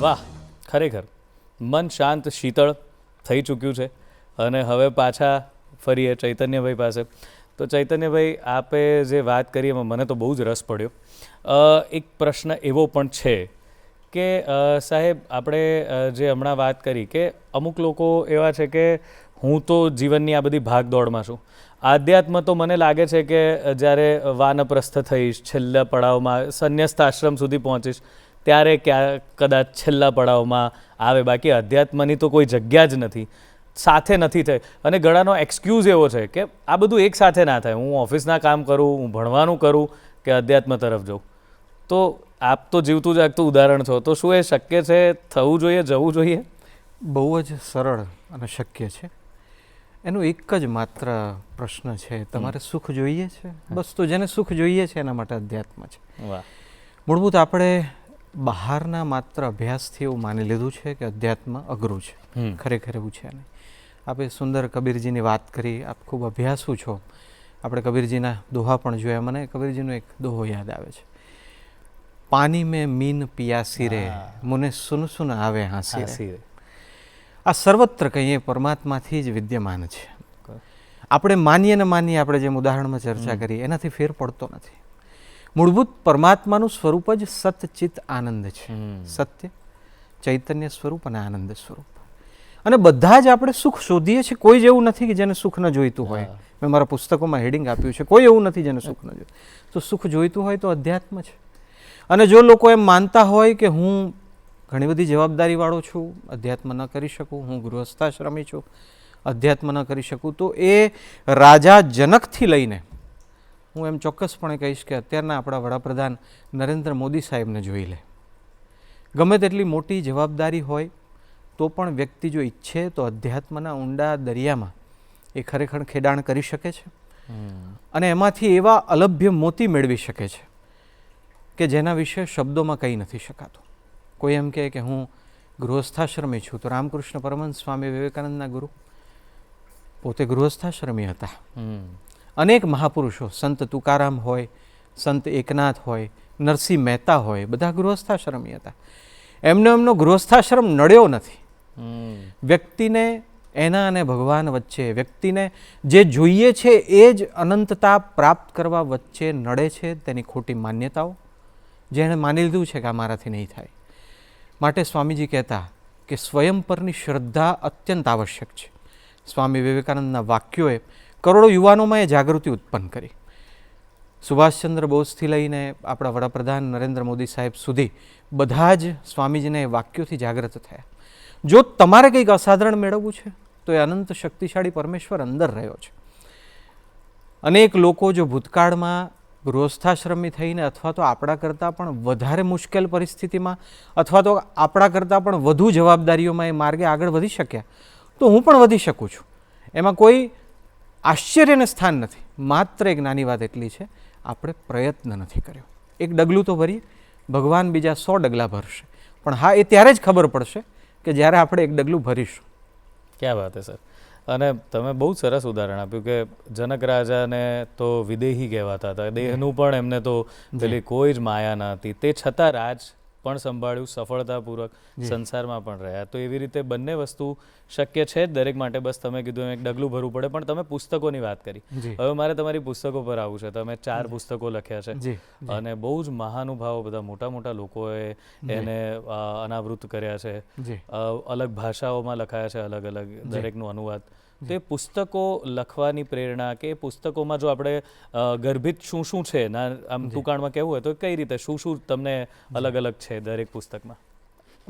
વાહ, ખરેખર મન શાંત શીતળ થઈ ચૂક્યું છે અને હવે પાછા ફરીએ ચૈતન્યભાઈ પાસે. તો ચૈતન્યભાઈ, આપે જે વાત કરી એમાં મને તો બહુ જ રસ પડ્યો. એક પ્રશ્ન એવો પણ છે કે સાહેબ, આપણે જે હમણાં વાત કરી કે અમુક લોકો એવા છે કે હું તો જીવનની આ બધી ભાગદોડમાં છું, આધ્યાત્મ તો મને લાગે છે કે જ્યારે વાનપ્રસ્થ થઈશ, છેલ્લા પડાવમાં સંન્યસ્ત આશ્રમ સુધી પહોંચીશ ત્યારે કદાચ છેલ્લા પડાવમાં આવે, બાકી અધ્યાત્મની તો કોઈ જગ્યા જ નથી, સાથે નથી થઈ. અને ઘણાનો એક્સક્યુઝ એવો છે કે આ બધું એક સાથે ના થાય, હું ઓફિસના કામ કરું, હું ભણવાનું કરું કે અધ્યાત્મ તરફ જાઉં. તો આપ તો જીવતું જાગતું ઉદાહરણ છો, તો શું એ શક્ય છે? થવું જોઈએ, જવું જોઈએ? બહુ જ સરળ અને શક્ય છે. એનો એક જ માત્ર પ્રશ્ન છે, તમારે સુખ જોઈએ છે? બસ, તો જેને સુખ જોઈએ છે એના માટે અધ્યાત્મ છે. વાહ. મૂળભૂત આપણે બહારના માત્ર અભ્યાસથી એવું માની લીધું છે કે અધ્યાત્મ અઘરું છે. ખરેખર એવું છે નહીં. આપણે સુંદર કબીરજીની વાત કરી, આપ ખૂબ અભ્યાસુ છો. આપણે કબીરજીના દોહા પણ જોયા. મને કબીરજીનો એક દોહો યાદ આવે છે. પાણી મેં મીન પિયાસી રે, મુને સુન સુન આવે હાંસી રે. આ સર્વત્ર કહીએ પરમાત્માથી જ વિદ્યમાન છે. આપણે માનીએ ને માનીએ, આપણે જેમ ઉદાહરણમાં ચર્ચા કરી એનાથી ફેર પડતો નથી. મૂળભૂત પરમાત્માનું સ્વરૂપ જ સતચિત આનંદ છે. સત્ય, ચૈતન્ય સ્વરૂપ અને આનંદ સ્વરૂપ. અને બધા જ આપણે સુખ શોધીએ છીએ. કોઈ જ એવું નથી કે જેને સુખ ન જોઈતું હોય. મેં મારા પુસ્તકોમાં હેડિંગ આપ્યું છે, કોઈ એવું નથી જેને સુખ ન જોઈતું. તો સુખ જોઈતું હોય તો અધ્યાત્મ છે. અને જો લોકો એમ માનતા હોય કે હું ઘણી બધી જવાબદારીવાળો છું, અધ્યાત્મ ન કરી શકું, હું ગૃહસ્થાશ્રમી છું, અધ્યાત્મ ન કરી શકું, તો એ રાજા જનકથી લઈને હું એમ ચોક્કસપણે કહીશ કે અત્યારના આપણા વડાપ્રધાન નરેન્દ્ર મોદી સાહેબને જોઈ લે. ગમે તેટલી મોટી જવાબદારી હોય તો પણ વ્યક્તિ જો ઈચ્છે તો અધ્યાત્મના ઊંડા દરિયામાં એ ખરેખર ખેડાણ કરી શકે છે. અને એમાંથી એવા અલભ્ય મોતી મેળવી શકે છે કે જેના વિશે શબ્દોમાં કંઈ નથી શકાતું. કોઈ એમ કહે કે હું ગૃહસ્થાશ્રમી છું, તો રામકૃષ્ણ પરમહંસ સ્વામી વિવેકાનંદના ગુરુ પોતે ગૃહસ્થાશ્રમી હતા. અનેક મહાપુરુષો, સંત તુકારામ હોય, સંત એકનાથ હોય, નરસિંહ મહેતા હોય, બધા ગૃહસ્થાશ્રમી હતા. એમનો ગૃહસ્થાશ્રમ નડ્યો નથી. વ્યક્તિને એના અને ભગવાન વચ્ચે, વ્યક્તિને જે જોઈએ છે એ જ અનંતતા પ્રાપ્ત કરવા વચ્ચે નડે છે તેની ખોટી માન્યતાઓ, જેણે માની લીધું છે કે આ મારાથી નહીં થાય. માટે સ્વામીજી કહેતા કે સ્વયં પરની શ્રદ્ધા અત્યંત આવશ્યક છે. સ્વામી વિવેકાનંદના વાક્યોએ કરોડો યુવાનોમાં એ જાગૃતિ ઉત્પન્ન કરી. સુભાષચંદ્ર બોઝથી લઈને આપણા વડાપ્રધાન નરેન્દ્ર મોદી સાહેબ સુધી બધા જ સ્વામીજીના એ વાક્યોથી જાગૃત થયા. જો તમારે કંઈક અસાધારણ મેળવવું છે તો એ અનંત શક્તિશાળી પરમેશ્વર અંદર રહ્યો છે. અનેક લોકો જો ભૂતકાળમાં ગૃહસ્થાશ્રમી થઈને અથવા તો આપણા કરતાં પણ વધારે મુશ્કેલ પરિસ્થિતિમાં અથવા તો આપણા કરતાં પણ વધુ જવાબદારીઓમાં એ માર્ગે આગળ વધી શક્યા, તો હું પણ વધી શકું છું. એમાં કોઈ આશ્ચર્યને સ્થાન નથી. માત્ર એક નાની વાત એટલી છે, આપણે પ્રયત્ન નથી કર્યો. એક ડગલું તો ભરીએ, ભગવાન બીજા 100 ડગલા ભરશે. પણ હા, એ ત્યારે જ ખબર પડશે કે જ્યારે આપણે એક ડગલું ભરીશું. ક્યાં વાત છે સર. અને તમે બહુ સરસ ઉદાહરણ આપ્યું કે જનક રાજાને તો વિદેહી કહેવાતા હતા, દેહનું પણ એમને તો પેલી કોઈ જ માયા ન હતી, તે છતાં રાજ પણ સંભાળ્યું, સફળતાપૂર્વક સંસારમાં પણ રહ્યા. તો એવી રીતે બંને વસ્તુ શક્ય છે જ દરેક માટે. બસ તમે કીધું એમ એક ડગલું ભરવું પડે. પણ તમે પુસ્તકોની વાત કરી, જી. હવે મારે તમારી પુસ્તકો પર આવવું છે. તમે 4 પુસ્તકો લખ્યા છે જી, અને બહુ જ મહાનુભાવો, બધા મોટા મોટા લોકોએ એને અનાવૃત કર્યા છે. જી. અલગ ભાષાઓમાં લખાયા છે, અલગ અલગ દરેકનું અનુવાદ. તો એ પુસ્તકો લખવાની પ્રેરણા, કે પુસ્તકોમાં જો આપણે ગર્ભિત શું શું છે, આમ ટૂંકાણમાં કહેવું હોય તો કઈ રીતે શું શું તમને અલગ અલગ છે દરેક પુસ્તકમાં?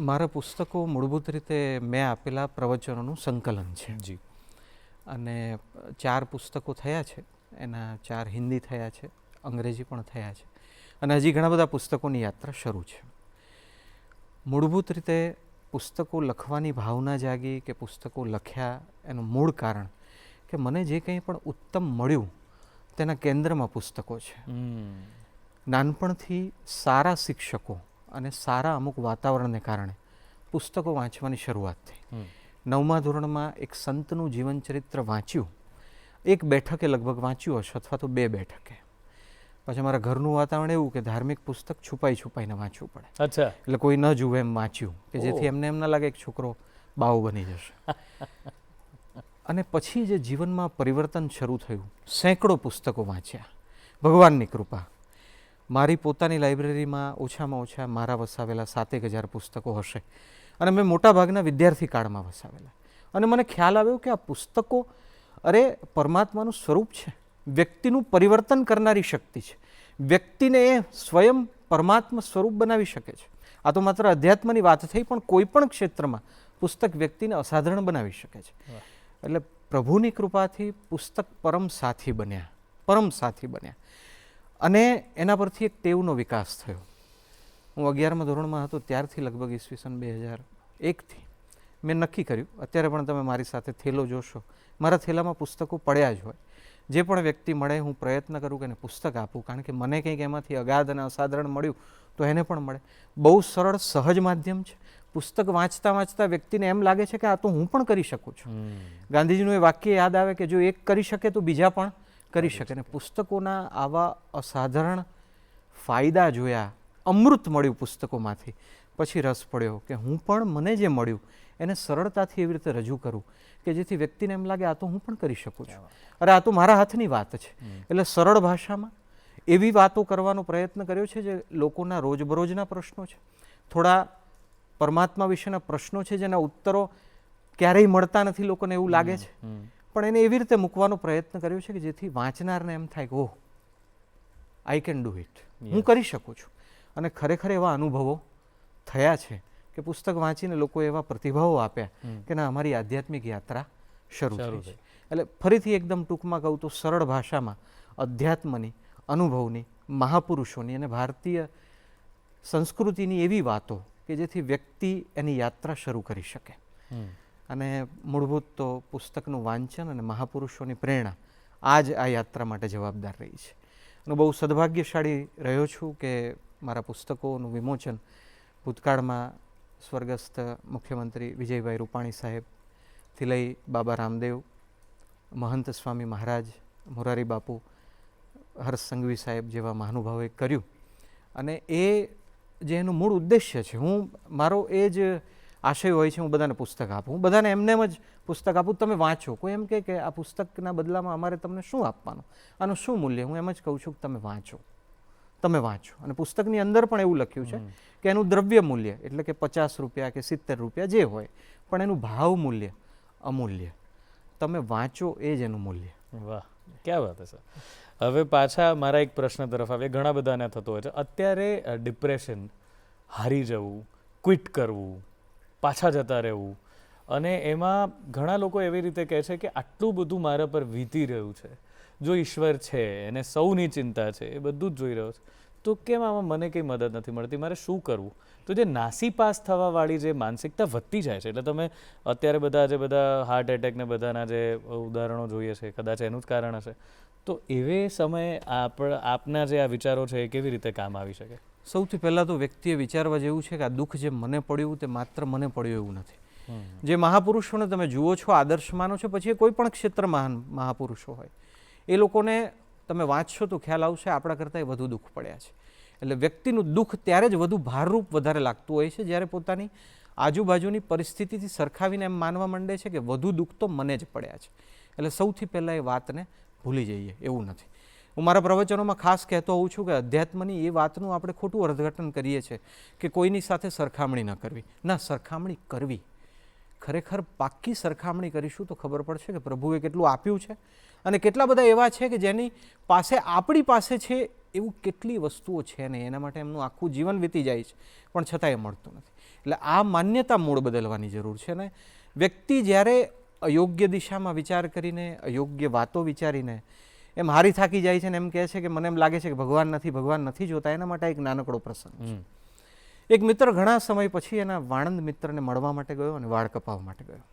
મારા પુસ્તકો મૂળભૂત રીતે મેં આપેલા પ્રવચનોનું સંકલન છે. જી. અને 4 પુસ્તકો થયા છે, એના 4 હિન્દી થયા છે, અંગ્રેજી પણ થયા છે, અને હજી ઘણા બધા પુસ્તકોની યાત્રા શરૂ છે. મૂળભૂત રીતે પુસ્તકો લખવાની ભાવના જાગી કે પુસ્તકો લખ્યા એનું મૂળ કારણ કે મને જે કંઈ પણ ઉત્તમ મળ્યું તેના કેન્દ્રમાં પુસ્તકો છે. નાનપણથી સારા શિક્ષકો અને સારા અમુક વાતાવરણને કારણે પુસ્તકો વાંચવાની શરૂઆત થઈ. 9મા ધોરણમાં એક સંતનું જીવન ચરિત્ર વાંચ્યું, 1 બેઠકે લગભગ વાંચ્યું હશે, અથવા તો 2 બેઠકે. પછી મારા ઘરનું વાતાવરણ એવું કે ધાર્મિક પુસ્તક છુપાઈને વાંચવું પડે. અચ્છા. એટલે કોઈ ન જુએ એમ વાંચ્યું, કે જેથી એમને એમ ના લાગે એક છોકરો બાવો બની જશે. અને પછી જે જીવનમાં પરિવર્તન શરૂ થયું, સેંકડો પુસ્તકો વાંચ્યા, ભગવાનની કૃપા. મારી પોતાની લાઇબ્રેરીમાં ઓછામાં ઓછા મારા વસાવેલા 7,000 પુસ્તકો હશે, અને મેં મોટાભાગના વિદ્યાર્થી કાળમાં વસાવેલા. અને મને ખ્યાલ આવ્યો કે આ પુસ્તકો પરમાત્માનું સ્વરૂપ છે, વ્યક્તિનું પરિવર્તન કરનારી શક્તિ છે. વ્યક્તિને એ સ્વયં પરમાત્મા સ્વરૂપ બનાવી શકે છે. આ તો માત્ર અધ્યાત્મની વાત થઈ, પણ કોઈ પણ ક્ષેત્રમાં પુસ્તક વ્યક્તિને અસાધારણ બનાવી શકે છે. એટલે પ્રભુની કૃપાથી પુસ્તક પરમ સાથી બન્યા. અને એના પરથી એક ટેવનો વિકાસ થયો. હું 11મા ધોરણમાં હતો ત્યારથી લગભગ ઈસવીસન 2001થી મેં નક્કી કર્યું, અત્યારે પણ તમે મારી સાથે થેલો જોશો, મારા થેલામાં પુસ્તકો પડ્યા જ હોય. જે પણ વ્યક્તિ મળે હું પ્રયત્ન કરું કે એને પુસ્તક આપું, કારણ કે મને કંઈક એમાંથી અગાધ અને અસાધારણ મળ્યું તો એને પણ મળે. બહુ સરળ સહજ માધ્યમ છે. પુસ્તક વાંચતા વાંચતા વ્યક્તિને એમ લાગે છે કે આ તો હું પણ કરી શકું છું. ગાંધીજીનું એ વાક્ય યાદ આવે કે જો એક કરી શકે તો બીજા પણ કરી શકે. અને પુસ્તકોના આવા અસાધારણ ફાયદા જોયા, અમૃત મળ્યું પુસ્તકોમાંથી, પછી રસ પડ્યો કે હું પણ મને જે મળ્યું એને સરળતાથી એવી રીતે રજૂ કરું કે જેથી વ્યક્તિને એમ લાગે આ તો હું પણ કરી શકું છું. અરે આ તો મારા હાથની વાત છે. એટલે સરળ ભાષામાં એવી વાતો કરવાનો પ્રયત્ન કર્યો છે જે લોકોના રોજબરોજના પ્રશ્નો છે, થોડા પરમાત્મા વિશેના પ્રશ્નો છે જેના ઉત્તરો ક્યારેય મળતા નથી, લોકોને એવું લાગે છે, પણ એને એવી રીતે મૂકવાનો પ્રયત્ન કર્યો છે કે જેથી વાંચનારને એમ થાય કે ઓહ, આઈ કેન ડુ ઇટ, હું કરી શકું છું. અને ખરેખર એવા અનુભવો થયા છે કે પુસ્તક વાંચીને લોકો એવા પ્રતિભાવો આપ્યા કે ના, અમારી આધ્યાત્મિક યાત્રા શરૂ થઈ. એટલે ફરીથી એકદમ ટૂંકમાં કહું તો સરળ ભાષામાં અધ્યાત્મની, અનુભવની, મહાપુરુષોની અને ભારતીય સંસ્કૃતિની એવી વાતો કે જેથી વ્યક્તિ એની યાત્રા શરૂ કરી શકે. અને મૂળભૂત તો પુસ્તકનું વાંચન અને મહાપુરુષોની પ્રેરણા આ જ આ યાત્રા માટે જવાબદાર રહી છે. અને બહુ સદભાગ્યશાળી રહ્યો છું કે મારા પુસ્તકોનું વિમોચન ભૂતકાળમાં સ્વર્ગસ્થ મુખ્યમંત્રી વિજયભાઈ રૂપાણી સાહેબથી લઈ બાબા રામદેવ, મહંત સ્વામી મહારાજ, મોરારી બાપુ, હર્ષ સંઘવી સાહેબ જેવા મહાનુભાવોએ કર્યું. અને એ જે એનું મૂળ ઉદ્દેશ્ય છે, મારો એ જ આશય હોય છે, હું બધાને પુસ્તક આપું. હું બધાને એમને જ પુસ્તક આપું, તમે વાંચો. કોઈ એમ કહે કે આ પુસ્તકના બદલામાં અમારે તમને શું આપવાનું, આનું શું મૂલ્ય? હું એમ જ કહું છું કે તમે વાંચો. અને પુસ્તકની અંદર પણ એવું લખ્યું છે કે એનું દ્રવ્ય મૂલ્ય એટલે કે 50 રૂપિયા કે 70 રૂપિયા જે હોય, પણ એનું ભાવ મૂલ્ય અમૂલ્ય. તમે વાંચો, એ જ એનું મૂલ્ય. વાહ, ક્યાં વાત છે સર. હવે પાછા મારા એક પ્રશ્ન તરફ આવે, ઘણા બધાને થતો હોય છે અત્યારે, ડિપ્રેશન, હારી જવું, ક્વિટ કરવું, પાછા જતા રહેવું, અને એમાં ઘણા લોકો એવી રીતે કહે છે કે આટલું બધું મારા પર વીતી રહ્યું છે, જો ઈશ્વર છે, એને સૌની ચિંતા છે, એ બધું જ જોઈ રહ્યો છે, તો કેમ આમાં મને કંઈ મદદ નથી મળતી, મારે શું કરવું? તો જે નાસીપાસ થવાવાળી જે માનસિકતા વધતી જાય છે, એટલે તમે અત્યારે બધા હાર્ટ એટેક ને બધાના જે ઉદાહરણો જોઈએ છે, કદાચ એનું જ કારણ હશે. તો એવે સમયે આપના જે આ વિચારો છે એ કેવી રીતે કામ આવી શકે? સૌથી પહેલાં તો વ્યક્તિએ વિચારવા જેવું છે કે આ દુઃખ જે મને પડ્યું તે માત્ર મને પડ્યું એવું નથી. જે મહાપુરુષોને તમે જુઓ છો, આદર્શ માનો છો, પછી એ કોઈ પણ ક્ષેત્રમાં મહાપુરુષો હોય, એ લોકોને તમે વાંચશો તો ખ્યાલ આવશે આપણા કરતાં વધુ દુઃખ પડ્યા છે. એટલે વ્યક્તિનું દુઃખ ત્યારે જ વધુ ભારરૂપ વધારે લાગતું હોય છે જ્યારે પોતાની આજુબાજુની પરિસ્થિતિથી સરખાવીને એમ માનવા માંડે છે કે વધુ દુઃખ તો મને જ પડ્યા છે. એટલે સૌથી પહેલાં એ વાતને ભૂલી જઈએ, એવું નથી. હું મારા પ્રવચનોમાં ખાસ કહેતો હોઉં છું કે અધ્યાત્મની એ વાતનું આપણે ખોટું અર્થઘટન કરીએ છીએ કે કોઈની સાથે સરખામણી ન કરવી. ના, સરખામણી કરવી. ખરેખર પાક્કી સરખામણી કરીશું તો ખબર પડશે કે પ્રભુએ કેટલું આપ્યું છે અને કેટલા બધા એવા છે કે જેની પાસે આપણી પાસે છે એવું કેટલી વસ્તુઓ છે ને એના માટે એમનું આખું જીવન વીતી જાય છે પણ છતાં એ મળતું નથી. એટલે આ માન્યતા મૂળ બદલવાની જરૂર છે ને વ્યક્તિ જ્યારે અયોગ્ય દિશામાં વિચાર કરીને અયોગ્ય વાતો વિચારીને એમ હારી થાકી જાય છે ને એમ કહે છે કે મને એમ લાગે છે કે ભગવાન નથી જોતા, એના માટે એક નાનકડો પ્રસંગ છે. એક મિત્ર ઘણા સમય પછી એના વાણંદ મિત્રને મળવા માટે ગયો અને વાળ કપાવવા માટે ગયો.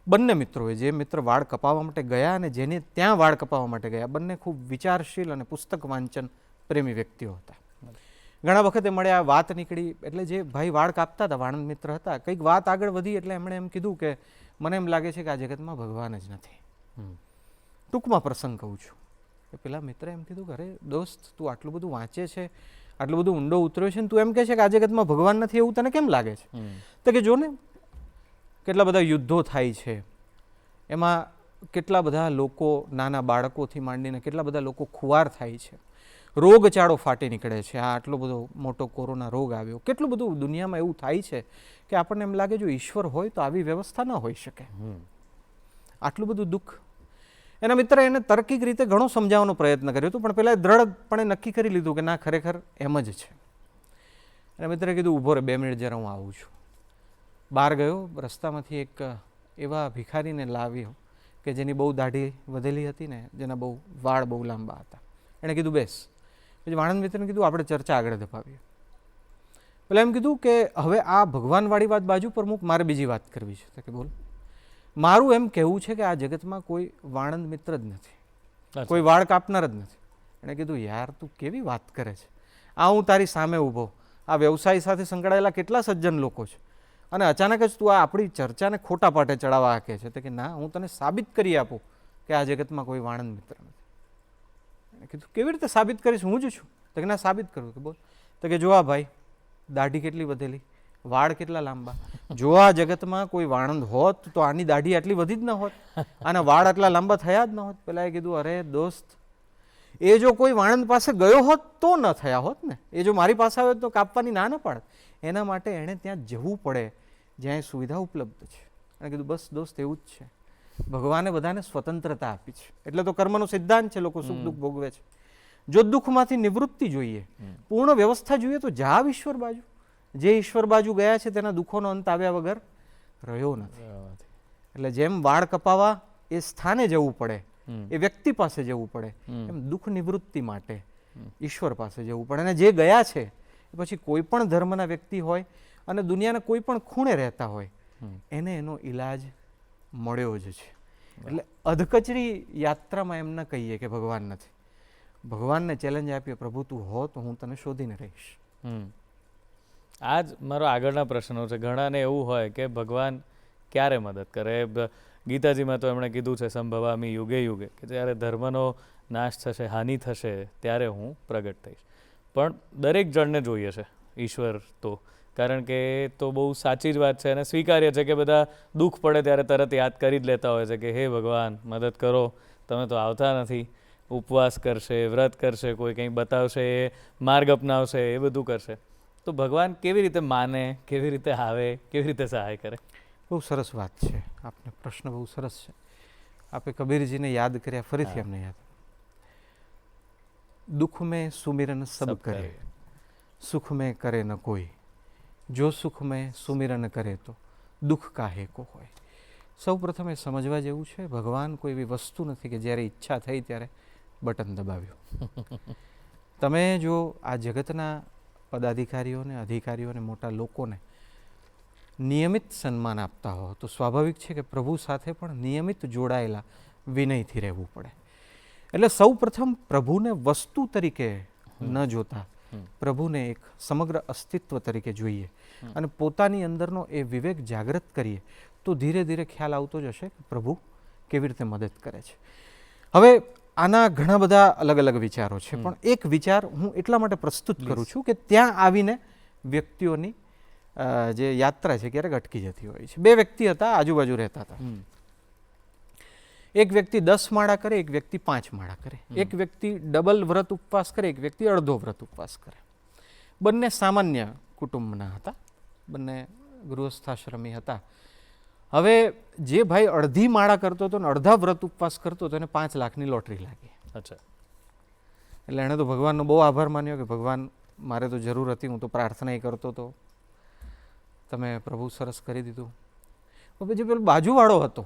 બંને મિત્રોએ, જે મિત્ર વાળ કપાવવા માટે ગયા અને જેને ત્યાં વાળ કપાવવા માટે ગયા, બંને ખૂબ વિચારશીલ અને પુસ્તક વાંચન પ્રેમી વ્યક્તિઓ હતા. ઘણા વખતે મળ્યા, વાત નીકળી. એટલે જે ભાઈ વાળ કાપતા હતા, વાણંદ મિત્ર હતા, કંઈક વાત આગળ વધી એટલે એમણે એમ કીધું કે મને એમ લાગે છે કે આ જગતમાં ભગવાન જ નથી. ટૂંકમાં પ્રસંગ કહું છું કે પેલા મિત્રે એમ કીધું કે અરે દોસ્ત, તું આટલું બધું વાંચે છે, આટલું બધું ઊંડો ઉતર્યો છે ને તું એમ કહે છે કે આ જગતમાં ભગવાન નથી, એવું તને કેમ લાગે છે? તો કે જો ને કેટલા બધા યુદ્ધો થાય છે, એમાં કેટલા બધા લોકો, નાના બાળકોથી માંડીને કેટલા બધા લોકો ખુવાર થાય છે, રોગચાળો ફાટી નીકળે છે, આ આટલો બધો મોટો કોરોના રોગ આવ્યો, કેટલું બધું દુનિયામાં એવું થાય છે કે આપણને એમ લાગે જો ઈશ્વર હોય તો આવી વ્યવસ્થા ન હોઈ શકે. આટલું બધું દુઃખ. એના મિત્રે એને તર્કિક રીતે ઘણો સમજાવવાનો પ્રયત્ન કર્યો હતો પણ પેલા દ્રઢપણે નક્કી કરી લીધું કે ના, ખરેખર એમ જ છે. એના મિત્રે કીધું ઊભો રહે, 2 મિનિટ જરા હું આવું છું. બહાર ગયો, રસ્તામાંથી એક એવા ભિખારીને લાવ્યો કે જેની બહુ દાઢી વધેલી હતી ને, જેના બહુ વાળ બહુ લાંબા હતા. એણે કીધું બેસ. પછી વાણંદ મિત્રને કીધું આપણે ચર્ચા આગળ ધપાવીએ. પેલા એમ કીધું કે હવે આ ભગવાનવાળી વાત બાજુ પર મૂક, મારે બીજી વાત કરવી છે. તો કે બોલ. મારું એમ કહેવું છે કે આ જગતમાં કોઈ વાણંદ મિત્ર જ નથી, કોઈ વાળ કાપનાર જ નથી. એણે કીધું યાર તું કેવી વાત કરે છે, આ હું તારી સામે ઊભો, આ વ્યવસાય સાથે સંકળાયેલા કેટલા સજ્જન લોકો છે અને અચાનક જ તું આ આપણી ચર્ચાને ખોટા પાટે ચડાવવા હાકે છે. તો કે ના, હું તને સાબિત કરી આપું કે આ જગતમાં કોઈ વાણંદ મિત્ર નથી. એણે કીધું કેવી રીતે સાબિત કરીશ, હું જ છું. તો કે ના, સાબિત કરું. કે બોલ. તો કે જો આ ભાઈ, દાઢી કેટલી વધેલી, વાળ કેટલા લાંબા. જો આ જગતમાં કોઈ વાણંદ હોત તો આની દાઢી આટલી વધી જ ન હોત, આના વાળ આટલા લાંબા થયા જ ન હોત. પેલા એ કીધું અરે દોસ્ત, એ જો કોઈ વાણંદ પાસે ગયો હોત તો ન થયા હોત ને, એ જો મારી પાસે આવે તો કાપવાની ના ન પાડત. એના માટે એણે ત્યાં જવું પડે જ્યાં એ સુવિધા ઉપલબ્ધ છે. એણે કીધું બસ દોસ્ત, એવું જ છે. ભગવાને બધાને સ્વતંત્રતા આપી છે, એટલે તો કર્મનો સિદ્ધાંત છે, લોકો સુખ દુઃખ ભોગવે છે. જો દુઃખમાંથી નિવૃત્તિ જોઈએ, પૂર્ણ વ્યવસ્થા જોઈએ તો જાવ ઈશ્વર બાજુ. જે ઈશ્વર બાજુ ગયા છે તેના દુઃખોનો અંત આવ્યા વગર રહ્યો નથી. એટલે જેમ વાળ કપાવા એ સ્થાને જવું પડે, એ વ્યક્તિ પાસે જવું પડે, એમ દુઃખ નિવૃત્તિ માટે ઈશ્વર પાસે જવું પડે. અને જે ગયા છે એ પછી કોઈ પણ ધર્મના વ્યક્તિ હોય અને દુનિયાના કોઈ પણ ખૂણે રહેતા હોય, એને એનો ઈલાજ મળ્યો જ છે. એટલે અધકચરી યાત્રામાં એમ ન કહીએ કે ભગવાન નથી. ભગવાનને ચેલેન્જ આપીએ, પ્રભુ તું હો તો હું તને શોધીને રહીશ. આ જ મારો આગળના પ્રશ્નો છે. ઘણાને એવું હોય કે ભગવાન ક્યારે મદદ કરે. ગીતાજીમાં તો એમણે કીધું છે સંભવામી યુગે યુગે, કે જ્યારે ધર્મનો નાશ થશે, હાનિ થશે, ત્યારે હું પ્રગટ થઈશ. પણ દરેક જણને જોઈએ છે ઈશ્વર તો, કારણ કે એ તો બહુ સાચી જ વાત છે અને સ્વીકાર્ય છે કે બધા દુઃખ પડે ત્યારે તરત યાદ કરી જ લેતા હોય છે કે હે ભગવાન મદદ કરો, તમે તો આવતા નથી. ઉપવાસ કરશે, વ્રત કરશે, કોઈ કંઈ બતાવશે, માર્ગ અપનાવશે, એ બધું કરશે. તો ભગવાન કેવી રીતે માને, કેવી રીતે આવે, કેવી રીતે સહાય કરે? બહુ સરસ વાત છે. આપને પ્રશ્ન બહુ સરસ છે. આપે કબીરજીને યાદ કર્યા, ફરીથી અમને યાદ. દુઃખ મેં સુમિરન સબ કરે, સુખ મેં કરે ન કોઈ, જો સુખ મેં સુમિરન કરે તો દુઃખ કાહે કો હોય. સૌ પ્રથમ એ સમજવા જેવું છે, ભગવાન કોઈ એવી વસ્તુ નથી કે જ્યારે ઈચ્છા થઈ ત્યારે બટન દબાવ્યું. તમે જો આ જગતના પદાધિકારીઓને, અધિકારીઓને, મોટા લોકોને નિયમિત સન્માન આપતા હો તો સ્વાભાવિક છે કે પ્રભુ સાથે પણ નિયમિત જોડાયેલા વિનયથી રહેવું પડે. એટલે સૌ પ્રથમ પ્રભુને વસ્તુ તરીકે ન જોતા પ્રભુને એક સમગ્ર અસ્તિત્વ તરીકે જોઈએ અને પોતાની અંદરનો એ વિવેક જાગૃત કરીએ તો ધીરે ધીરે ખ્યાલ આવતો જશે કે પ્રભુ કેવી રીતે મદદ કરે છે. હવે આના ઘણા બધા અલગ અલગ વિચારો છે, પણ એક વિચાર હું એટલા માટે પ્રસ્તુત કરું છું કે ત્યાં આવીને વ્યક્તિઓની જે યાત્રા છે ક્યારેક અટકી જતી હોય છે. બે વ્યક્તિ હતા, આજુબાજુ રહેતા હતા. એક વ્યક્તિ 10 માળા કરે, એક વ્યક્તિ 5 માળા કરે. એક વ્યક્તિ ડબલ વ્રત ઉપવાસ કરે, એક વ્યક્તિ અડધો વ્રત ઉપવાસ કરે. બંને સામાન્ય કુટુંબના હતા, બંને ગૃહસ્થાશ્રમી હતા. હવે જે ભાઈ અડધી માળા કરતો હતો ને અડધા વ્રત ઉપવાસ કરતો હતો એને 5 લાખની લોટરી લાગી. અચ્છા. એટલે એણે તો ભગવાનનો બહુ આભાર માન્યો કે ભગવાન મારે તો જરૂર હતી, હું તો પ્રાર્થના કરતો હતો, તમે પ્રભુ સરસ કરી દીધું. પછી પેલો બાજુવાળો હતો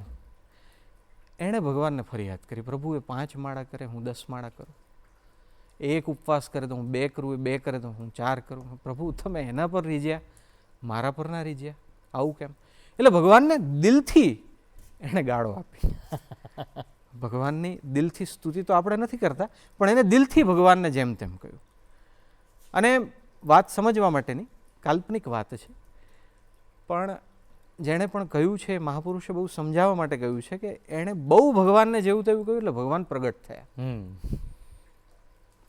એણે ભગવાનને ફરિયાદ કરી, પ્રભુ એ 5 માળા કરે, હું 10 માળા કરું, એક ઉપવાસ કરે તો હું 2 કરું, એ 2 કરે તો હું 4 કરું. પ્રભુ તમે એના પર રીઝ્યા, મારા પર ના રીઝ્યા, આવું કેમ? એટલે ભગવાનને દિલથી એણે ગાળો આપી. ભગવાનની દિલથી સ્તુતિ તો આપણે નથી કરતા, પણ એને દિલથી ભગવાનને જેમ તેમ કહ્યું. અને વાત સમજવા માટેની કાલ્પનિક વાત છે, પણ જેણે પણ કહ્યું છે મહાપુરુષે બહુ સમજાવવા માટે કહ્યું છે કે એણે બહુ ભગવાનને જેવું તેવું કહ્યું એટલે ભગવાન પ્રગટ થયા.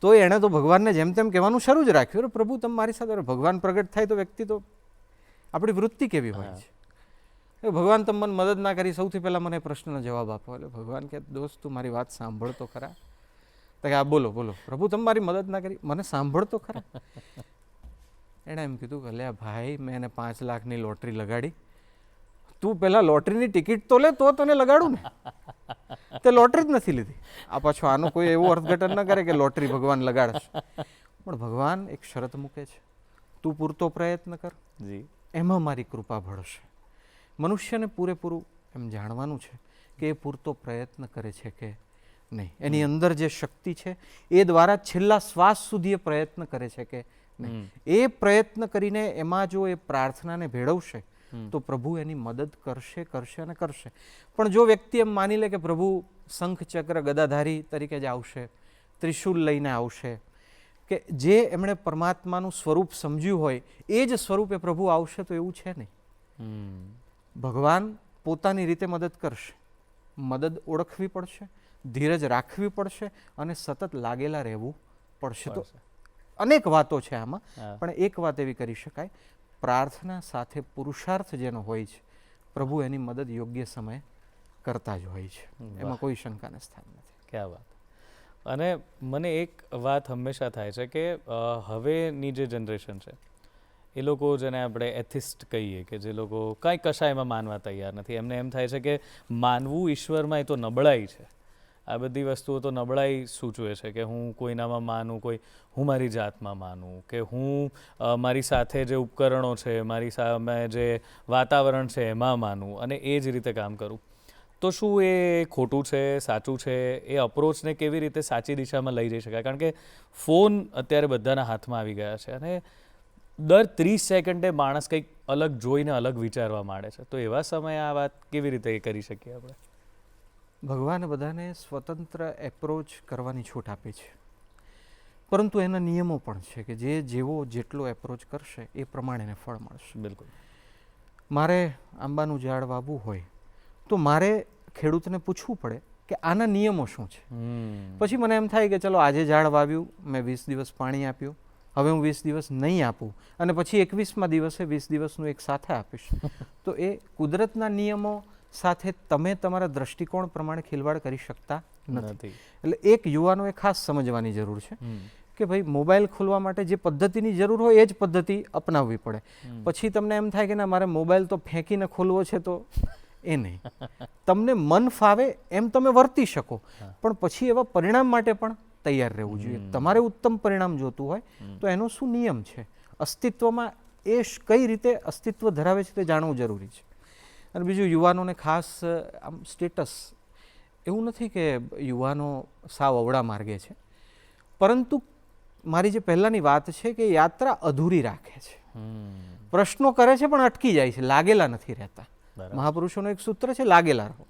તો એણે તો ભગવાનને જેમ તેમ કહેવાનું શરૂ જ રાખ્યું. પ્રભુ તમે મારી સાથે, ભગવાન પ્રગટ થાય તો વ્યક્તિ તો આપણી વૃત્તિ કેવી હોય છે. ભગવાન તમે મને મદદ ના કરી, સૌથી પહેલાં મને પ્રશ્નનો જવાબ આપો. એટલે ભગવાન કહે દોસ્ત તું મારી વાત સાંભળતો ખરા? તો કે આ બોલો બોલો. પ્રભુ તમે મારી મદદ ના કરી, મને સાંભળતો ખરા? એણે એમ કીધું કે અલ્યા ભાઈ મેં એને 5 લાખની લોટરી લગાડી, તું પહેલાં લોટરીની ટિકિટ તો લે તો તને લગાડું ને. તે લોટરી જ નથી લીધી. આ પાછો આનું કોઈ એવું અર્થઘટન ન કરે કે લોટરી ભગવાન લગાડશે. પણ ભગવાન એક શરત મૂકે છે, તું પૂરતો પ્રયત્ન કર, એમાં મારી કૃપા ભળશે. મનુષ્યને પૂરેપૂરું એમ જાણવાનું છે કે એ પૂરતો પ્રયત્ન કરે છે કે નહીં, એની અંદર જે શક્તિ છે એ દ્વારા છેલ્લા શ્વાસ સુધી એ પ્રયત્ન કરે છે કે નહીં. એ પ્રયત્ન કરીને એમાં જો એ પ્રાર્થનાને ભેળવશે તો પ્રભુ એની મદદ કરશે કરશે અને કરશે. પણ જો વ્યક્તિ એમ માની લે કે પ્રભુ શંખ ચક્ર ગદાધારી તરીકે જ આવશે, ત્રિશૂલ લઈને આવશે, કે જે એમણે પરમાત્માનું સ્વરૂપ સમજ્યું હોય એ જ સ્વરૂપે પ્રભુ આવશે, તો એવું છે નહીં. ભગવાન પોતાની રીતે મદદ કરશે. મદદ ઓળખવી પડશે, ધીરજ રાખવી પડશે અને સતત લાગેલા રહેવું પડશે. તો અનેક વાતો છે આમાં, પણ એક વાત એવી કરી શકાય, પ્રાર્થના સાથે પુરુષાર્થ જેનો હોય છે પ્રભુ એની મદદ યોગ્ય સમયે કરતા જ હોય છે, એમાં કોઈ શંકાને સ્થાન નથી. ક્યાં વાત. અને મને એક વાત હંમેશા થાય છે કે હવેની જે જનરેશન છે એ લોકો જેને આપણે એથિસ્ટ કહીએ, કે જે લોકો કાંઈ કશાયમાં માનવા તૈયાર નથી, એમને એમ થાય છે કે માનવું ઈશ્વરમાં એ તો નબળાઈ છે. આ બધી વસ્તુઓ તો નબળાઈ સૂચવે છે કે હું કોઈનામાં માનું, હું મારી જાતમાં માનું, કે હું મારી સાથે જે ઉપકરણો છે, મારી સામે જે વાતાવરણ છે એમાં માનું અને એ જ રીતે કામ કરું. તો શું એ ખોટું છે, સાચું છે? એ અપ્રોચને કેવી રીતે સાચી દિશામાં લઈ જઈ શકાય? કારણ કે ફોન અત્યારે બધાના હાથમાં આવી ગયા છે અને દર 30 સેકન્ડે માણસ કંઈક અલગ જોઈને અલગ વિચારવા માંડે છે. તો એવા સમયે આ વાત કેવી રીતે કરી શકીએ આપણે? ભગવાને બધાને સ્વતંત્ર એપ્રોચ કરવાની છૂટ આપી છે, પરંતુ એના નિયમો પણ છે કે જે જેવો જેટલો એપ્રોચ કરશે એ પ્રમાણે એને ફળ મળશે. બિલકુલ. મારે આંબાનું ઝાડ વાવવું હોય તો મારે ખેડૂતને પૂછવું પડે કે આના નિયમો શું છે. પછી મને એમ થાય કે ચલો આજે ઝાડ વાવ્યું, મેં 20 દિવસ પાણી આપ્યું, હવે હું 20 દિવસ નહીં આપું અને પછી 21મા દિવસે 20 દિવસનું એક સાથે આપીશ. તો એ કુદરતના નિયમો સાથે તમે તમારા દ્રષ્ટિકોણ પ્રમાણે ખિલવાડ કરી શકતા નથી. એટલે એક યુવાનોએ ખાસ સમજવાની જરૂર છે કે ભાઈ મોબાઈલ ખોલવા માટે જે પદ્ધતિની જરૂર હોય એ જ પદ્ધતિ અપનાવવી પડે. પછી તમને એમ થાય કે ના મારે મોબાઈલ તો ફેંકીને ખોલવો છે, તો એ નહીં. તમને મન ફાવે એમ તમે વર્તી શકો, પણ પછી એવા પરિણામ માટે પણ તૈયાર રહેવું જોઈએ. તમારે ઉત્તમ પરિણામ જોતું હોય તો એનો શું નિયમ છે, અસ્તિત્વમાં એ કઈ રીતે અસ્તિત્વ ધરાવે છે તે જાણવું જરૂરી છે. અને બીજું યુવાનોને ખાસ આમ સ્ટેટસ, એવું નથી કે યુવાનો સાવ અવળા માર્ગે છે, પરંતુ મારી જે પહેલાંની વાત છે કે યાત્રા અધૂરી રાખે છે. પ્રશ્નો કરે છે પણ અટકી જાય છે, લાગેલા નથી રહેતા. મહાપુરુષોનું એક સૂત્ર છે, લાગેલા રહો.